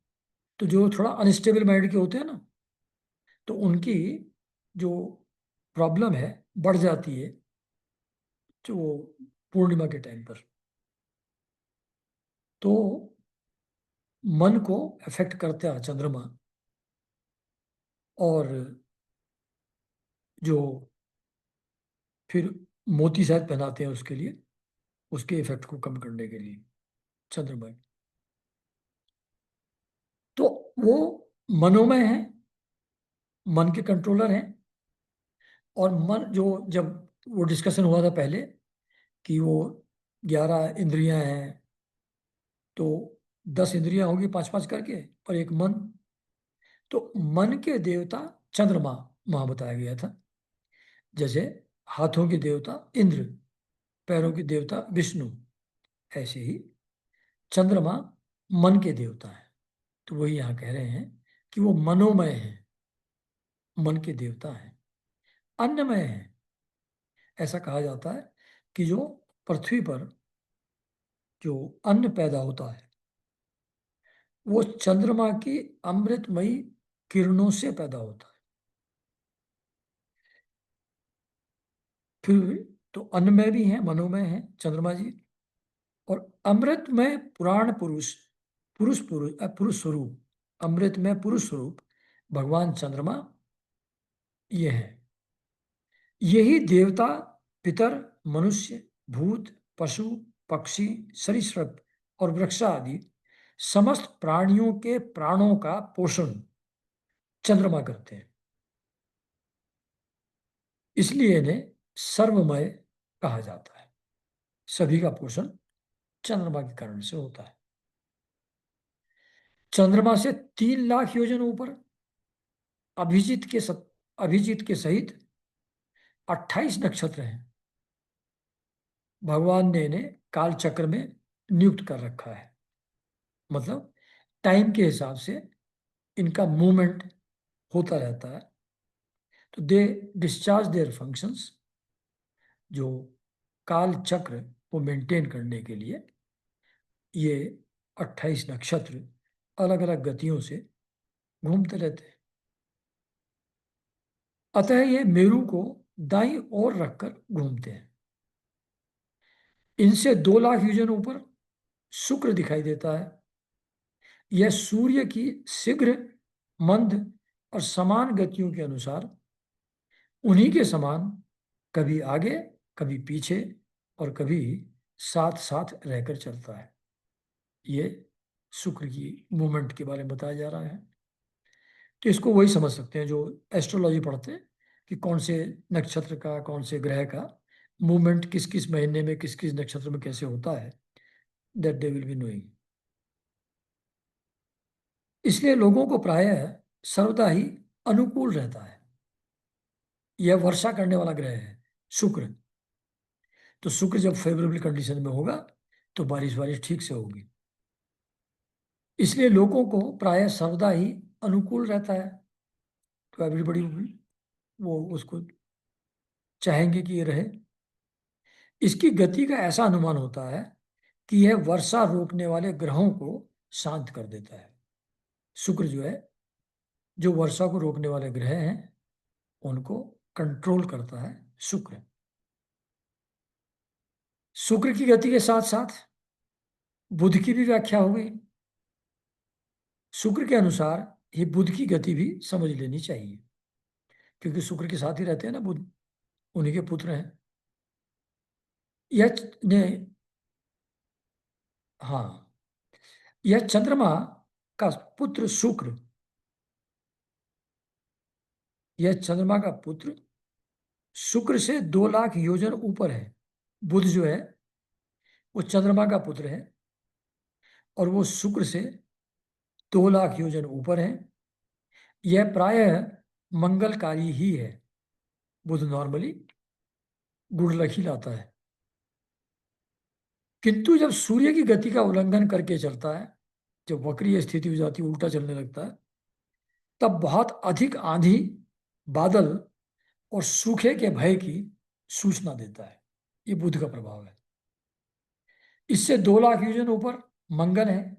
तो जो थोड़ा अनस्टेबल माइंड के होते हैं ना, तो उनकी जो प्रॉब्लम है बढ़ जाती है, जो पूर्णिमा के टाइम पर। तो मन को अफेक्ट करता है चंद्रमा, और जो फिर मोती शायद पहनाते हैं उसके लिए, उसके इफेक्ट को कम करने के लिए चंद्रमा। तो वो मनोमय है, मन के कंट्रोलर हैं। और मन जो, जब वो डिस्कशन हुआ था पहले कि वो 11 इंद्रियां हैं, तो 10 इंद्रियां होगी 5-5 करके, और एक मन। तो मन के देवता चंद्रमा वहां बताया गया था। जैसे हाथों के देवता इंद्र, पैरों के देवता विष्णु, ऐसे ही चंद्रमा मन के देवता है। तो वही यहाँ कह रहे हैं कि वो मनोमय है, मन के देवता है। अन्नमय है, ऐसा कहा जाता है कि जो पृथ्वी पर जो अन्न पैदा होता है वो चंद्रमा की अमृतमयी किरणों से पैदा होता है। फिर तो अन्नमय भी हैं, मनोमय हैं चंद्रमा जी। और अमृतमय पुराण पुरुष, पुरुष स्वरूप, अमृतमय पुरुष स्वरूप भगवान चंद्रमा ये हैं। यही देवता, पितर, मनुष्य, भूत, पशु, पक्षी, सरीसृप और वृक्ष आदि समस्त प्राणियों के प्राणों का पोषण चंद्रमा करते हैं। इसलिए इन्हें सर्वमय कहा जाता है। सभी का पोषण चंद्रमा के कारण से होता है। चंद्रमा से 3 लाख योजन ऊपर अभिजीत के सहित 28 नक्षत्र हैं। भगवान ने इन्हें काल चक्र में नियुक्त कर रखा है। मतलब टाइम के हिसाब से इनका मूवमेंट होता रहता है। तो दे डिस्चार्ज देयर फंक्शंस, जो काल चक्र को मेंटेन करने के लिए ये 28 नक्षत्र अलग अलग गतियों से घूमते रहते हैं। अतः ये मेरु को दाईं ओर रखकर घूमते हैं। इनसे 2 लाख योजन ऊपर शुक्र दिखाई देता है। यह सूर्य की शीघ्र, मंद और समान गतियों के अनुसार उन्हीं के समान कभी आगे, कभी पीछे और कभी साथ साथ रहकर चलता है। ये शुक्र की मूवमेंट के बारे में बताया जा रहा है। तो इसको वही समझ सकते हैं जो एस्ट्रोलॉजी पढ़ते हैं कि कौन से नक्षत्र का, कौन से ग्रह का मूवमेंट किस किस महीने में, किस किस नक्षत्र में कैसे होता है। That they will be knowing. इसलिए लोगों को प्रायः सर्वदा ही अनुकूल रहता है। यह वर्षा करने वाला ग्रह है शुक्र। तो शुक्र जब फेवरेबल कंडीशन में होगा तो बारिश बारिश ठीक से होगी। इसलिए लोगों को प्रायः सर्वदा ही अनुकूल रहता है। तो एवरीबडी वो उसको चाहेंगे कि ये रहे। इसकी गति का ऐसा अनुमान होता है कि यह वर्षा रोकने वाले ग्रहों को शांत कर देता है। शुक्र जो है, जो वर्षा को रोकने वाले ग्रह हैं उनको कंट्रोल करता है शुक्र। शुक्र की गति के साथ साथ बुध की भी व्याख्या हो गई। शुक्र के अनुसार ही बुध की गति भी समझ लेनी चाहिए, क्योंकि शुक्र के साथ ही रहते हैं ना बुध, उन्हीं के पुत्र हैं। यह ने हाँ, यह चंद्रमा का पुत्र शुक्र, यह चंद्रमा का पुत्र शुक्र से 2 लाख योजन ऊपर है। बुध जो है वो चंद्रमा का पुत्र है और वो शुक्र से 2 लाख योजन ऊपर है। यह प्रायः मंगलकारी ही है। बुध नॉर्मली गुड लक ही लाता है, किंतु जब सूर्य की गति का उल्लंघन करके चलता है, जब वक्रीय स्थिति हो जाती है, उल्टा चलने लगता है, तब बहुत अधिक आंधी, बादल और सूखे के भय की सूचना देता है। ये बुध का प्रभाव है। इससे 2 लाख योजन ऊपर मंगल है।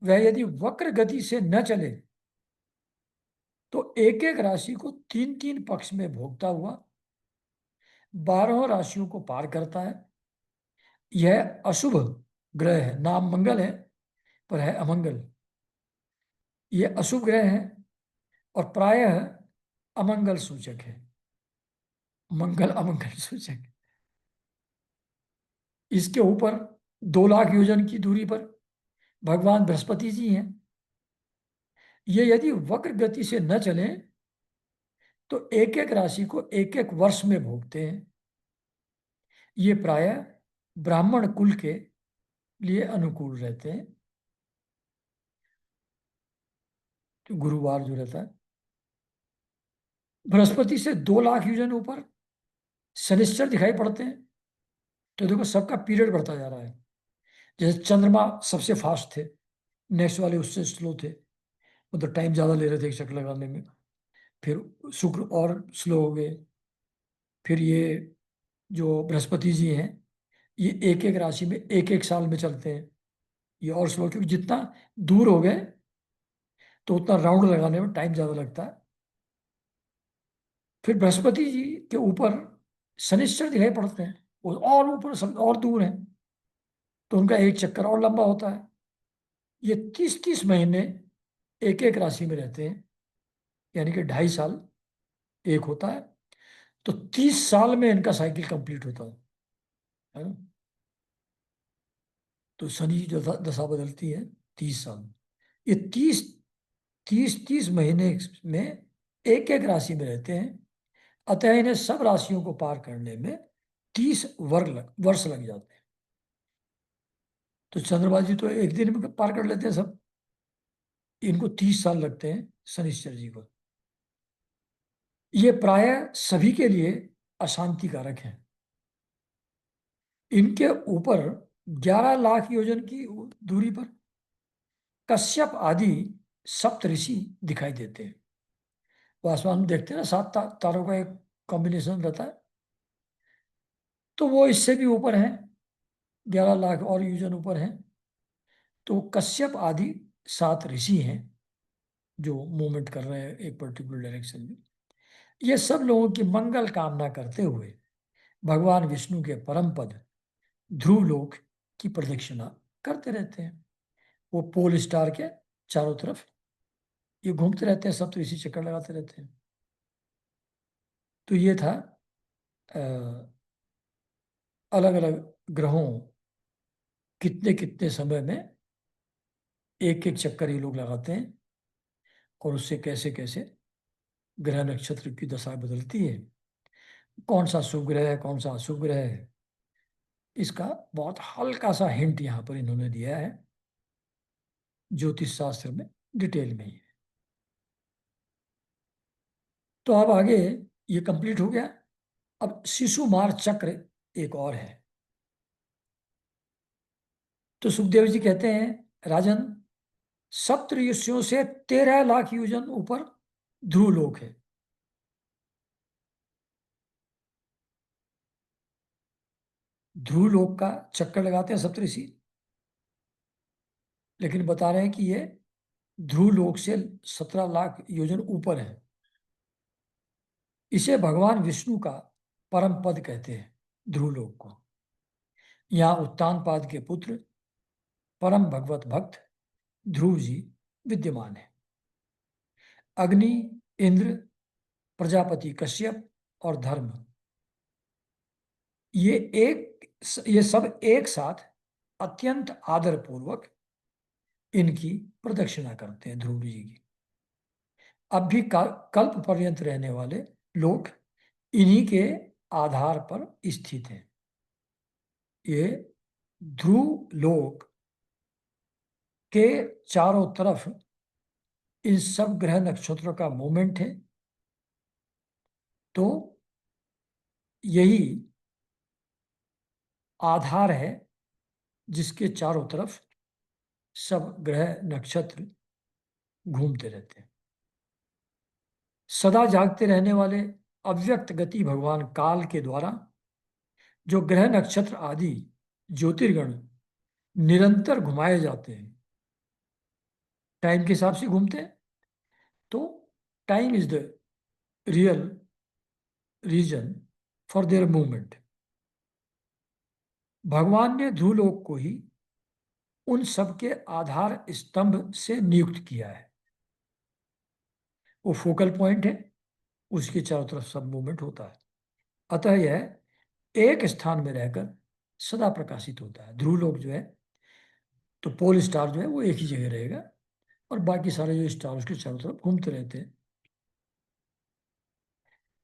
वह यदि वक्र गति से न चले तो एक एक राशि को 3 3 पक्ष में भोगता हुआ 12 राशियों को पार करता है। यह अशुभ ग्रह है। नाम मंगल है पर है अमंगल। यह अशुभ ग्रह है और प्रायः अमंगल सूचक है। मंगल अमंगल सूचक। इसके ऊपर 2 लाख योजन की दूरी पर भगवान बृहस्पति जी हैं। ये यदि वक्र गति से न चले तो एक एक राशि को एक एक वर्ष में भोगते हैं। ये प्रायः ब्राह्मण कुल के लिए अनुकूल रहते हैं। तो गुरुवार जो रहता है, बृहस्पति से 2 लाख योजन ऊपर शनिश्चर दिखाई पड़ते हैं। तो देखो सबका पीरियड बढ़ता जा रहा है। जैसे चंद्रमा सबसे फास्ट थे, नेक्स्ट वाले उससे स्लो थे, मतलब टाइम ज़्यादा ले रहे थे एक चक्कर लगाने में। फिर शुक्र और स्लो हो गए। फिर ये जो बृहस्पति जी हैं, ये एक एक राशि में एक एक साल में चलते हैं। ये और स्लो, क्योंकि जितना दूर हो गए तो उतना राउंड लगाने में टाइम ज़्यादा लगता है। फिर बृहस्पति जी के ऊपर शनिश्चर दिखाई पड़ते हैं, वो और ऊपर सब और दूर है, तो उनका एक चक्कर और लंबा होता है। ये 30-30 महीने एक एक राशि में रहते हैं, यानी कि 2.5 साल एक होता है। तो 30 साल में इनका साइकिल कंप्लीट होता है ना। तो शनि की जो दशा बदलती है 30 साल में। ये 30-30-30 महीने में एक एक राशि में रहते हैं, अतः इन्हें सब राशियों को पार करने में 30 वर्ष लग जाते हैं। तो चंद्रमा जी तो एक दिन में पार कर लेते हैं सब, इनको 30 साल लगते हैं शनिश्चर जी को। ये प्राय सभी के लिए अशांति कारक हैं। इनके ऊपर 11 लाख योजन की दूरी पर कश्यप आदि सप्तऋषि दिखाई देते हैं। वो आसमान में देखते हैं ना, 7 तारों का एक कॉम्बिनेशन रहता है, तो वो इससे भी ऊपर है, 11 लाख और योजन ऊपर है। तो कश्यप आदि 7 ऋषि हैं जो मूवमेंट कर रहे हैं एक पर्टिकुलर डायरेक्शन में। ये सब लोगों की मंगल कामना करते हुए भगवान विष्णु के परम पद ध्रुव लोक की प्रदक्षिणा करते रहते हैं। वो पोल स्टार के चारों तरफ ये घूमते रहते हैं, सब तो इसी चक्कर लगाते रहते हैं। तो ये था अलग अलग ग्रहों कितने कितने समय में एक एक चक्कर ये लोग लगाते हैं, और उससे कैसे कैसे ग्रह नक्षत्र की दशा बदलती है, कौन सा शुभ ग्रह है कौन सा अशुभ ग्रह है, इसका बहुत हल्का सा हिंट यहाँ पर इन्होंने दिया है ज्योतिष शास्त्र में, डिटेल में ही है। तो अब आगे ये कंप्लीट हो गया। अब शिशुमार चक्र एक और है। तो सुखदेव जी कहते हैं, राजन, सप्त ऋषियों से 13 लाख योजन ऊपर ध्रुव लोक है। ध्रुव लोक का चक्कर लगाते हैं सप्तऋषि, लेकिन बता रहे हैं कि ये ध्रुव लोक से 17 लाख योजन ऊपर है। इसे भगवान विष्णु का परम पद कहते हैं, ध्रुव लोक को। यहाँ उत्तानपाद के पुत्र परम भगवत भक्त ध्रुव जी विद्यमान है। अग्नि, इंद्र, प्रजापति कश्यप और धर्म, ये ये सब एक साथ अत्यंत आदर पूर्वक इनकी प्रदक्षिणा करते हैं ध्रुव जी की। अब भी कल्प पर्यंत रहने वाले लोग इन्हीं के आधार पर स्थित हैं। ये ध्रुव लोक के चारों तरफ इन सब ग्रह नक्षत्रों का मूवमेंट है। तो यही आधार है जिसके चारों तरफ सब ग्रह नक्षत्र घूमते रहते हैं। सदा जागते रहने वाले अव्यक्त गति भगवान काल के द्वारा जो ग्रह नक्षत्र आदि ज्योतिर्गण निरंतर घुमाए जाते हैं, टाइम के हिसाब से घूमते हैं। तो time is the real reason for their movement. भगवान ने ध्रुवलोक को ही उन सब के आधार स्तंभ से नियुक्त किया है। वो फोकल पॉइंट है, उसके चारों तरफ सब मूवमेंट होता है। अतः यह एक स्थान में रहकर सदा प्रकाशित होता है। ध्रुवलोक जो है, तो पोल स्टार जो है वो एक ही जगह रहेगा, और बाकी सारे जो स्टार उसके चारों तरफ घूमते रहते हैं।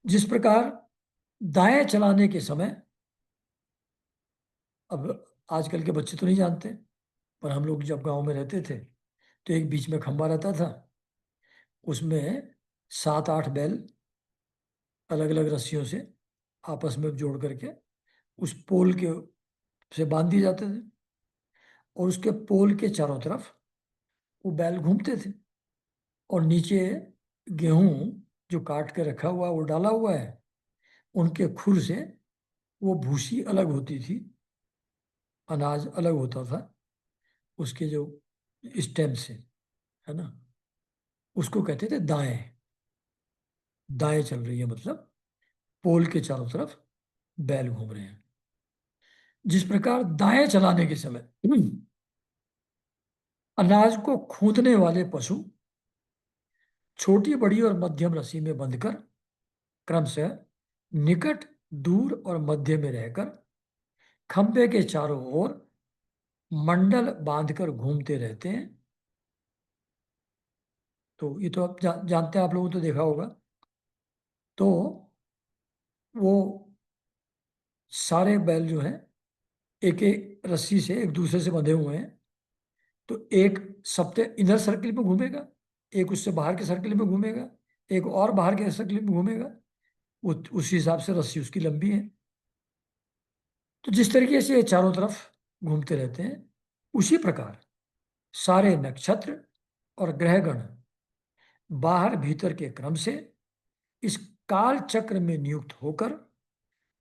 जिस प्रकार दाएं चलाने के समय, अब आजकल के बच्चे तो नहीं जानते, पर हम लोग जब गांव में रहते थे तो एक बीच में खंबा रहता था, उसमें 7-8 बैल अलग अलग रस्सियों से आपस में जोड़ करके उस पोल के से बांध दिए जाते थे, और उसके पोल के चारों तरफ वो बैल घूमते थे, और नीचे गेहूं जो काट के रखा हुआ वो डाला हुआ है, उनके खुर से वो भूसी अलग होती थी, अनाज अलग होता था उसके जो स्टेम से, है ना। उसको कहते थे दाएं। दाएं चल रही है मतलब पोल के चारों तरफ बैल घूम रहे हैं। जिस प्रकार दाएं चलाने के समय अनाज को खूंदने वाले पशु छोटी बड़ी और मध्यम रस्सी में बंधकर क्रमशः निकट, दूर और मध्य में रहकर खंभे के चारों ओर मंडल बांधकर घूमते रहते हैं। तो ये तो आप जानते हैं, आप लोगों ने तो देखा होगा। तो वो सारे बैल जो हैं एक एक रस्सी से एक दूसरे से बंधे हुए हैं। तो एक सबसे इनर सर्किल में घूमेगा, एक उससे बाहर के सर्किल में घूमेगा, एक और बाहर के सर्किल में घूमेगा। वो उस हिसाब से रस्सी उसकी लंबी है। तो जिस तरीके से ये चारों तरफ घूमते रहते हैं, उसी प्रकार सारे नक्षत्र और ग्रहगण बाहर भीतर के क्रम से इस काल चक्र में नियुक्त होकर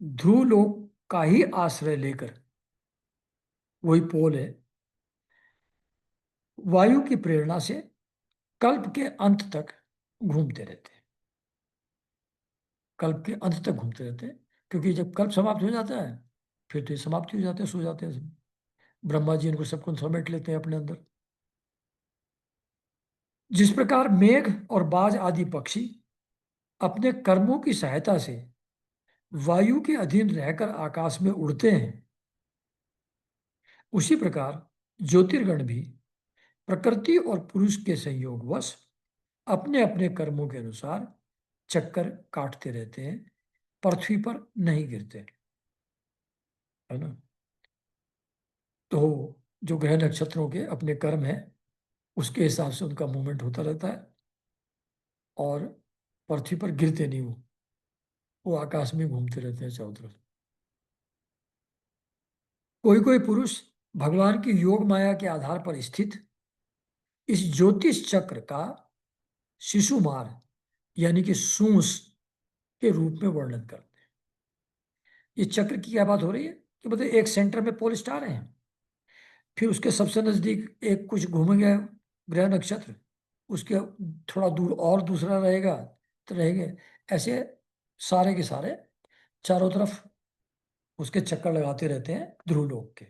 ध्रुव लोक का ही आश्रय लेकर, वही पोल है, वायु की प्रेरणा से कल्प के अंत तक घूमते रहते हैं। कल्प के अंत तक घूमते रहते हैं, क्योंकि जब कल्प समाप्त हो जाता है फिर तो ये समाप्ति हो जाते हैं, सो जाते हैं सब। ब्रह्मा जी इनको सबको समेट लेते हैं अपने अंदर। जिस प्रकार मेघ और बाज आदि पक्षी अपने कर्मों की सहायता से वायु के अधीन रहकर आकाश में उड़ते हैं, उसी प्रकार ज्योतिर्गण भी प्रकृति और पुरुष के संयोगवश अपने अपने कर्मों के अनुसार चक्कर काटते रहते हैं, पृथ्वी पर नहीं गिरते, है ना। तो जो ग्रह नक्षत्रों के अपने कर्म है उसके हिसाब से उनका मूवमेंट होता रहता है, और पृथ्वी पर गिरते नहीं वो आकाश में घूमते रहते हैं चारों तरफ। कोई कोई पुरुष भगवान की योग माया के आधार पर स्थित इस ज्योतिष चक्र का शिशुमार यानी कि सूस के रूप में वर्णन करते हैं। ये चक्र की क्या बात हो रही है कि मतलब एक सेंटर में पोल स्टार है, फिर उसके सबसे नजदीक एक कुछ घूम गया ग्रह नक्षत्र, उसके थोड़ा दूर और दूसरा रहेगा, तो रहेंगे ऐसे सारे के सारे चारों तरफ उसके चक्कर लगाते रहते हैं ध्रुव लोक के।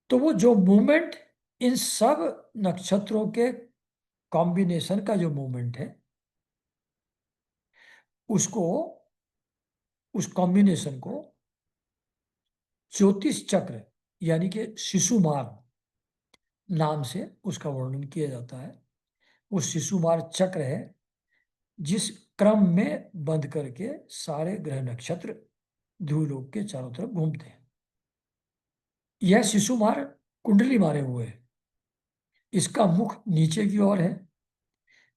तो वो जो मूवमेंट इन सब नक्षत्रों के कॉम्बिनेशन का जो मूवमेंट है, उसको, उस कॉम्बिनेशन को ज्योतिष चक्र यानी कि शिशुमार नाम से उसका वर्णन किया जाता है। वो शिशुमार चक्र है जिस क्रम में बंद करके सारे ग्रह नक्षत्र ध्रुवलोक के चारों तरफ घूमते हैं। यह शिशुमार कुंडली मारे हुए है। इसका मुख नीचे की ओर है।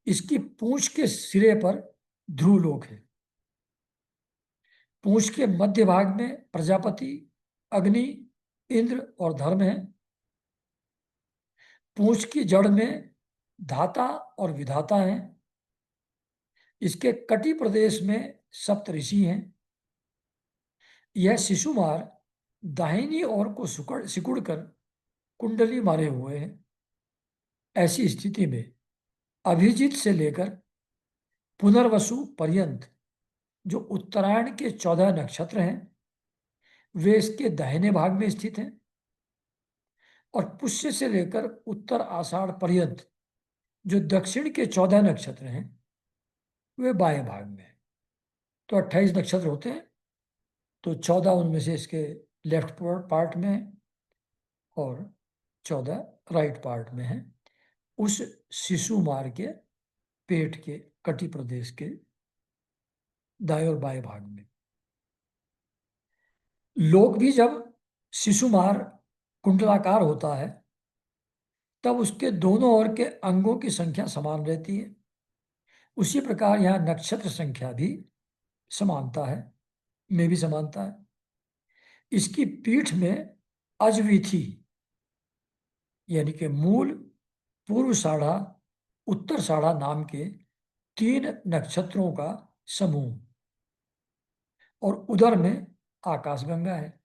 इसकी पूंछ के सिरे पर ध्रुवलोक है। पूंछ के मध्य भाग में प्रजापति, अग्नि, इंद्र और धर्म है। पूंछ की जड़ में धाता और विधाता हैं। इसके कटी प्रदेश में सप्तऋषि हैं। यह शिशुमार दाहिनी ओर को सिकुड़ कर कुंडली मारे हुए हैं। ऐसी स्थिति में अभिजीत से लेकर पुनर्वसु पर्यंत जो उत्तरायण के 14 नक्षत्र हैं वे इसके दाहिने भाग में स्थित हैं, और पुष्य से लेकर उत्तर आषाढ़ पर्यंत जो दक्षिण के 14 नक्षत्र हैं वे बाएं भाग में हैं। तो 28 नक्षत्र होते हैं, तो 14 उनमें से इसके लेफ्ट पार्ट में है और 14 राइट पार्ट में है, उस शिशुमार के पेट के कटी प्रदेश के दाएं और बाएं भाग में। लोक भी जब शिशुमार कुंडलाकार होता है तब उसके दोनों ओर के अंगों की संख्या समान रहती है। उसी प्रकार यहाँ नक्षत्र संख्या भी समानता है, में भी समानता है। इसकी पीठ में अजवीथी यानी कि मूल, पूर्व साढ़ा, उत्तर साढ़ा नाम के 3 नक्षत्रों का समूह, और उदर में आकाशगंगा है।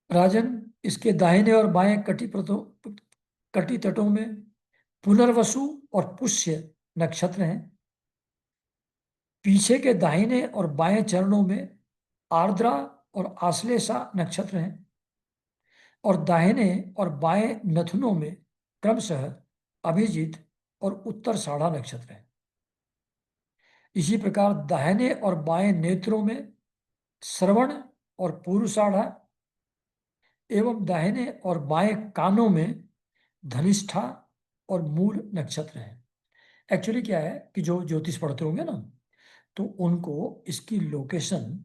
राजन, इसके दाहिने और बाएं कटी तटों में पुनर्वसु और पुष्य नक्षत्र हैं। पीछे के दाहिने और बाएं चरणों में आर्द्रा और आश्लेषा नक्षत्र हैं, और दाहिने और बाएं नथुनों में क्रमशः अभिजीत और उत्तराषाढ़ा नक्षत्र हैं। इसी प्रकार दाहिने और बाएं नेत्रों में श्रवण और पूर्वाषाढ़ा एवं दाहिने और बाएं कानों में धनिष्ठा और मूल नक्षत्र हैं। एक्चुअली क्या है कि जो ज्योतिष पढ़ते होंगे ना, तो उनको इसकी लोकेशन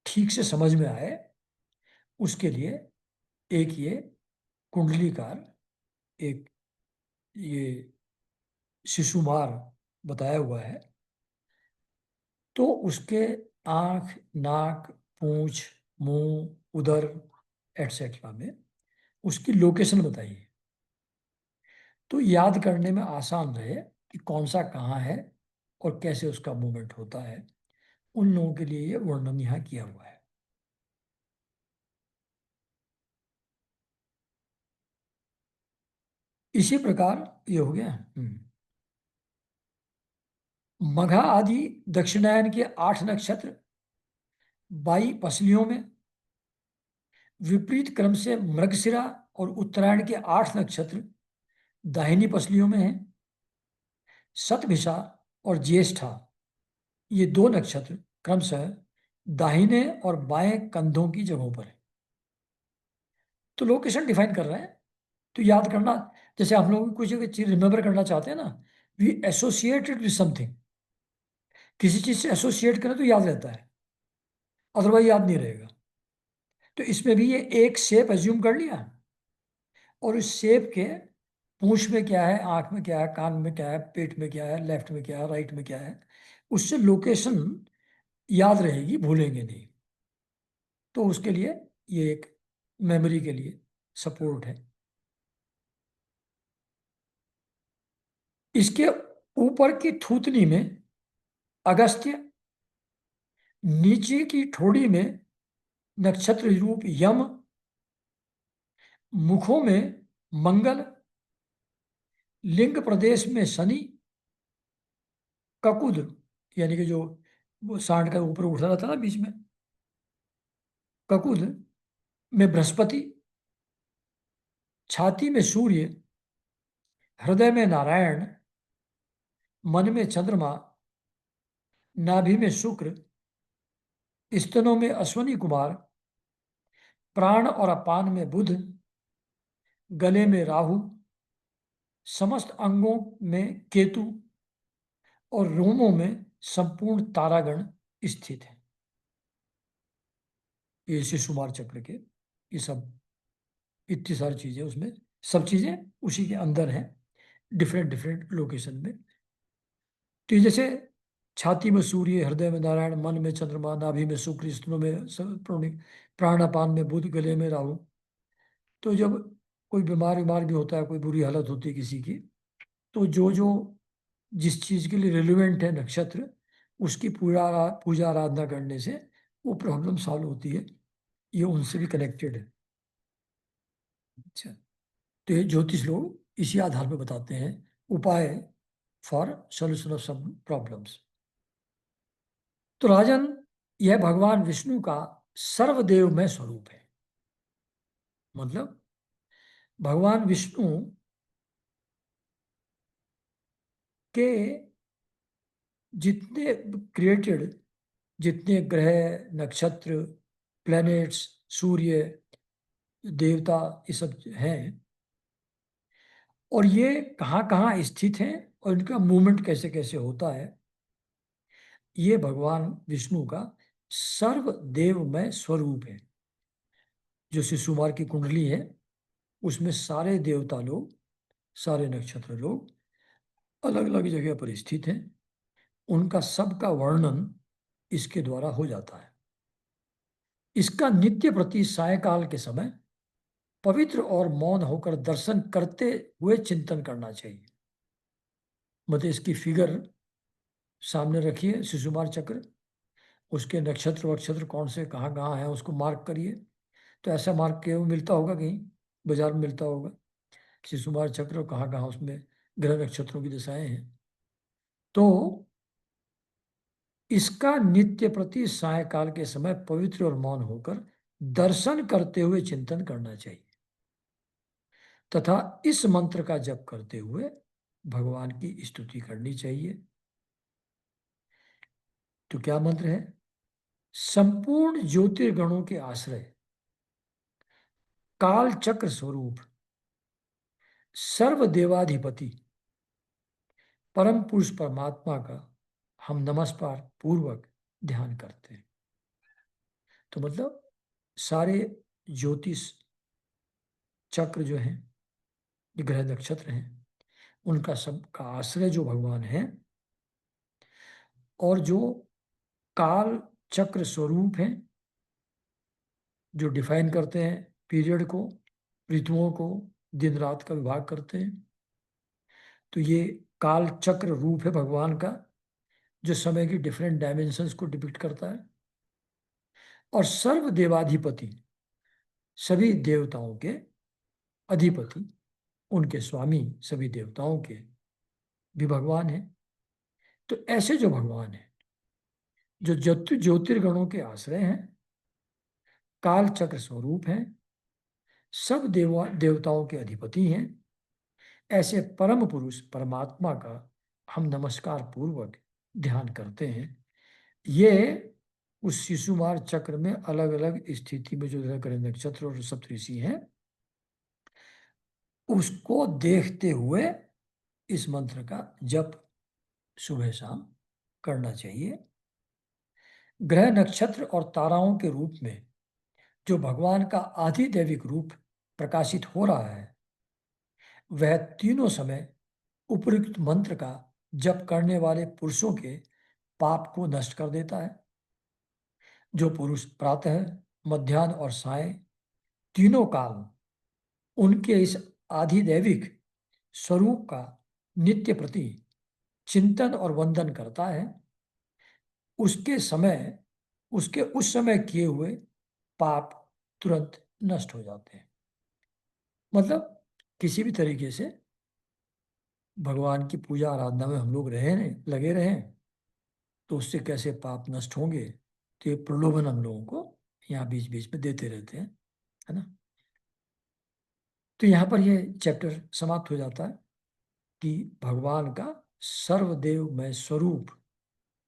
ठीक से समझ में आए, उसके लिए एक ये कुंडलीकार, एक ये शिशुमार बताया हुआ है। तो उसके आंख, नाक, पूंछ, मुंह, उदर एटसेट्रा में उसकी लोकेशन बताइए, तो याद करने में आसान रहे कि कौन सा कहाँ है और कैसे उसका मूवमेंट होता है। उन लोगों के लिए ये वर्णन यहाँ किया हुआ है। इसी प्रकार ये हो गया। मघा आदि दक्षिणायन के 8 नक्षत्र बाई पसलियों में, विपरीत क्रम से मृगशिरा और उत्तरायण के 8 नक्षत्र दाहिनी पसलियों में हैं। शतभिषा और ज्येष्ठा ये 2 नक्षत्र क्रमशः दाहिने और बाएं कंधों की जगहों पर है। तो लोकेशन डिफाइन कर रहे हैं। तो याद करना, जैसे हम लोग कुछ चीज रिमेंबर करना चाहते हैं ना, वी एसोसिएटेड विद समथिंग, किसी चीज से एसोसिएट करें तो याद रहता है, अदरवाइज याद नहीं रहेगा। तो इसमें भी ये एक शेप एज्यूम कर लिया, और उस शेप के पूंछ में क्या है, आंख में क्या है, कान में क्या है, पेट में क्या है, लेफ्ट में क्या है, राइट में क्या है, उससे लोकेशन याद रहेगी, भूलेंगे नहीं। तो उसके लिए ये एक मेमोरी के लिए सपोर्ट है। इसके ऊपर की थूतनी में अगस्त्य, नीचे की ठोड़ी में नक्षत्र रूप यम, मुखों में मंगल, लिंग प्रदेश में शनि, ककुद यानी कि जो वो सांड का ऊपर उठा रहता था बीच में, ककुद में बृहस्पति, छाती में सूर्य, हृदय में नारायण, मन में चंद्रमा, नाभि में शुक्र, स्तनों में अश्वनी कुमार, प्राण और अपान में बुध, गले में राहु, समस्त अंगों में केतु और रोमों में संपूर्ण तारागण स्थित है। ये शिशुमार चक्र के ये सब इतनी सारी चीजें, उसमें सब चीजें उसी के अंदर हैं, डिफरेंट डिफरेंट लोकेशन में। तो ये जैसे छाती में सूर्य, हृदय में नारायण, मन में चंद्रमा, नाभि में शुक्र, स्तनों में प्राणापान में बुध, गले में राहु। तो जब कोई बीमार बीमार भी होता है, कोई बुरी हालत होती है किसी की, तो जो जो जिस चीज के लिए रिलेवेंट है नक्षत्र, उसकी पूजा आराधना करने से वो प्रॉब्लम सॉल्व होती है। ये उनसे भी कनेक्टेड है। अच्छा, तो ये ज्योतिष लोग इसी आधार पर बताते हैं उपाय for solution of some problems. तो राजन, यह भगवान विष्णु का सर्वदेवमय स्वरूप है। मतलब भगवान विष्णु के जितने क्रिएटेड, जितने ग्रह, नक्षत्र, प्लैनेट्स, सूर्य, देवता, ये सब हैं, और ये कहाँ कहाँ स्थित हैं और इनका मूवमेंट कैसे कैसे होता है, ये भगवान विष्णु का सर्वदेवमय स्वरूप है। जो शिशुमार की कुंडली है, उसमें सारे देवता लोग, सारे नक्षत्र लोग अलग अलग जगह पर स्थित हैं। उनका सबका वर्णन इसके द्वारा हो जाता है। इसका नित्य प्रति सायकाल के समय पवित्र और मौन होकर दर्शन करते हुए चिंतन करना चाहिए। मतलब इसकी फिगर सामने रखिए, शिशुमार चक्र, उसके नक्षत्र वक्षत्र कौन से कहाँ कहाँ हैं उसको मार्क करिए। तो ऐसा मार्क के मिलता होगा, कहीं बाजार में मिलता होगा शिशुमार चक्र, कहाँ कहाँ उसमें ग्रह नक्षत्रों की दिशाएं हैं। तो इसका नित्य प्रति सायकाल के समय पवित्र और मौन होकर दर्शन करते हुए चिंतन करना चाहिए तथा इस मंत्र का जप करते हुए भगवान की स्तुति करनी चाहिए। तो क्या मंत्र है? संपूर्ण ज्योतिर्गणों के आश्रय, काल चक्र स्वरूप, सर्व देवाधिपति, परम पुरुष परमात्मा का हम नमस्कार पूर्वक ध्यान करते हैं। तो मतलब सारे ज्योतिष चक्र जो हैं, जो ग्रह नक्षत्र हैं, उनका सबका आश्रय जो भगवान है और जो काल चक्र स्वरूप हैं, जो डिफाइन करते हैं पीरियड को, ऋतुओं को, दिन रात का विभाग करते हैं। तो ये काल चक्र रूप है भगवान का, जो समय की डिफरेंट डायमेंशंस को डिपिक्ट करता है। और सर्व देवाधिपति, सभी देवताओं के अधिपति, उनके स्वामी, सभी देवताओं के भी भगवान है। तो ऐसे जो भगवान है, जो ज्योतिर्गणों के आश्रय हैं, काल चक्र स्वरूप हैं, सब देवताओं के अधिपति हैं, ऐसे परम पुरुष परमात्मा का हम नमस्कार पूर्वक ध्यान करते हैं। ये उस शिशुमार चक्र में अलग अलग स्थिति में जो ग्रह नक्षत्र और सप्तऋषि हैं, उसको देखते हुए इस मंत्र का जप सुबह शाम करना चाहिए। ग्रह नक्षत्र और ताराओं के रूप में जो भगवान का आधिदैविक रूप प्रकाशित हो रहा है, वह तीनों समय उपयुक्त मंत्र का जप करने वाले पुरुषों के पाप को नष्ट कर देता है। जो पुरुष प्रातः, मध्याह्न और साय तीनों काल उनके इस आधिदैविक स्वरूप का नित्य प्रति चिंतन और वंदन करता है, उसके समय, उसके उस समय किए हुए पाप तुरंत नष्ट हो जाते हैं। मतलब किसी भी तरीके से भगवान की पूजा आराधना में हम लोग लगे रहें, तो उससे कैसे पाप नष्ट होंगे, तो ये प्रलोभन हम लोगों को यहाँ बीच बीच में देते रहते हैं, है ना। तो यहाँ पर ये चैप्टर समाप्त हो जाता है कि भगवान का सर्वदेवमय स्वरूप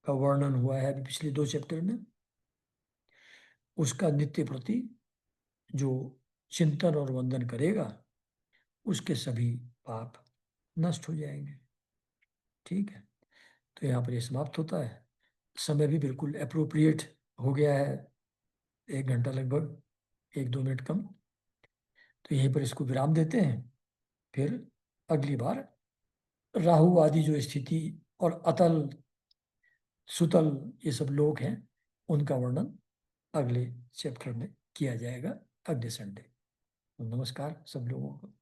का वर्णन हुआ है अभी पिछले 2 चैप्टर में। उसका नित्य प्रति जो चिंतन और वंदन करेगा, उसके सभी पाप नष्ट हो जाएंगे। ठीक है, तो यहाँ पर ये समाप्त होता है। समय भी बिल्कुल अप्रोप्रिएट हो गया है, 1 घंटा लगभग, 1-2 मिनट कम। तो यहीं पर इसको विराम देते हैं। फिर अगली बार राहु आदि जो स्थिति और अतल सुतल ये सब लोग हैं, उनका वर्णन अगले चैप्टर में किया जाएगा, अगले संडे। नमस्कार सब लोगों को।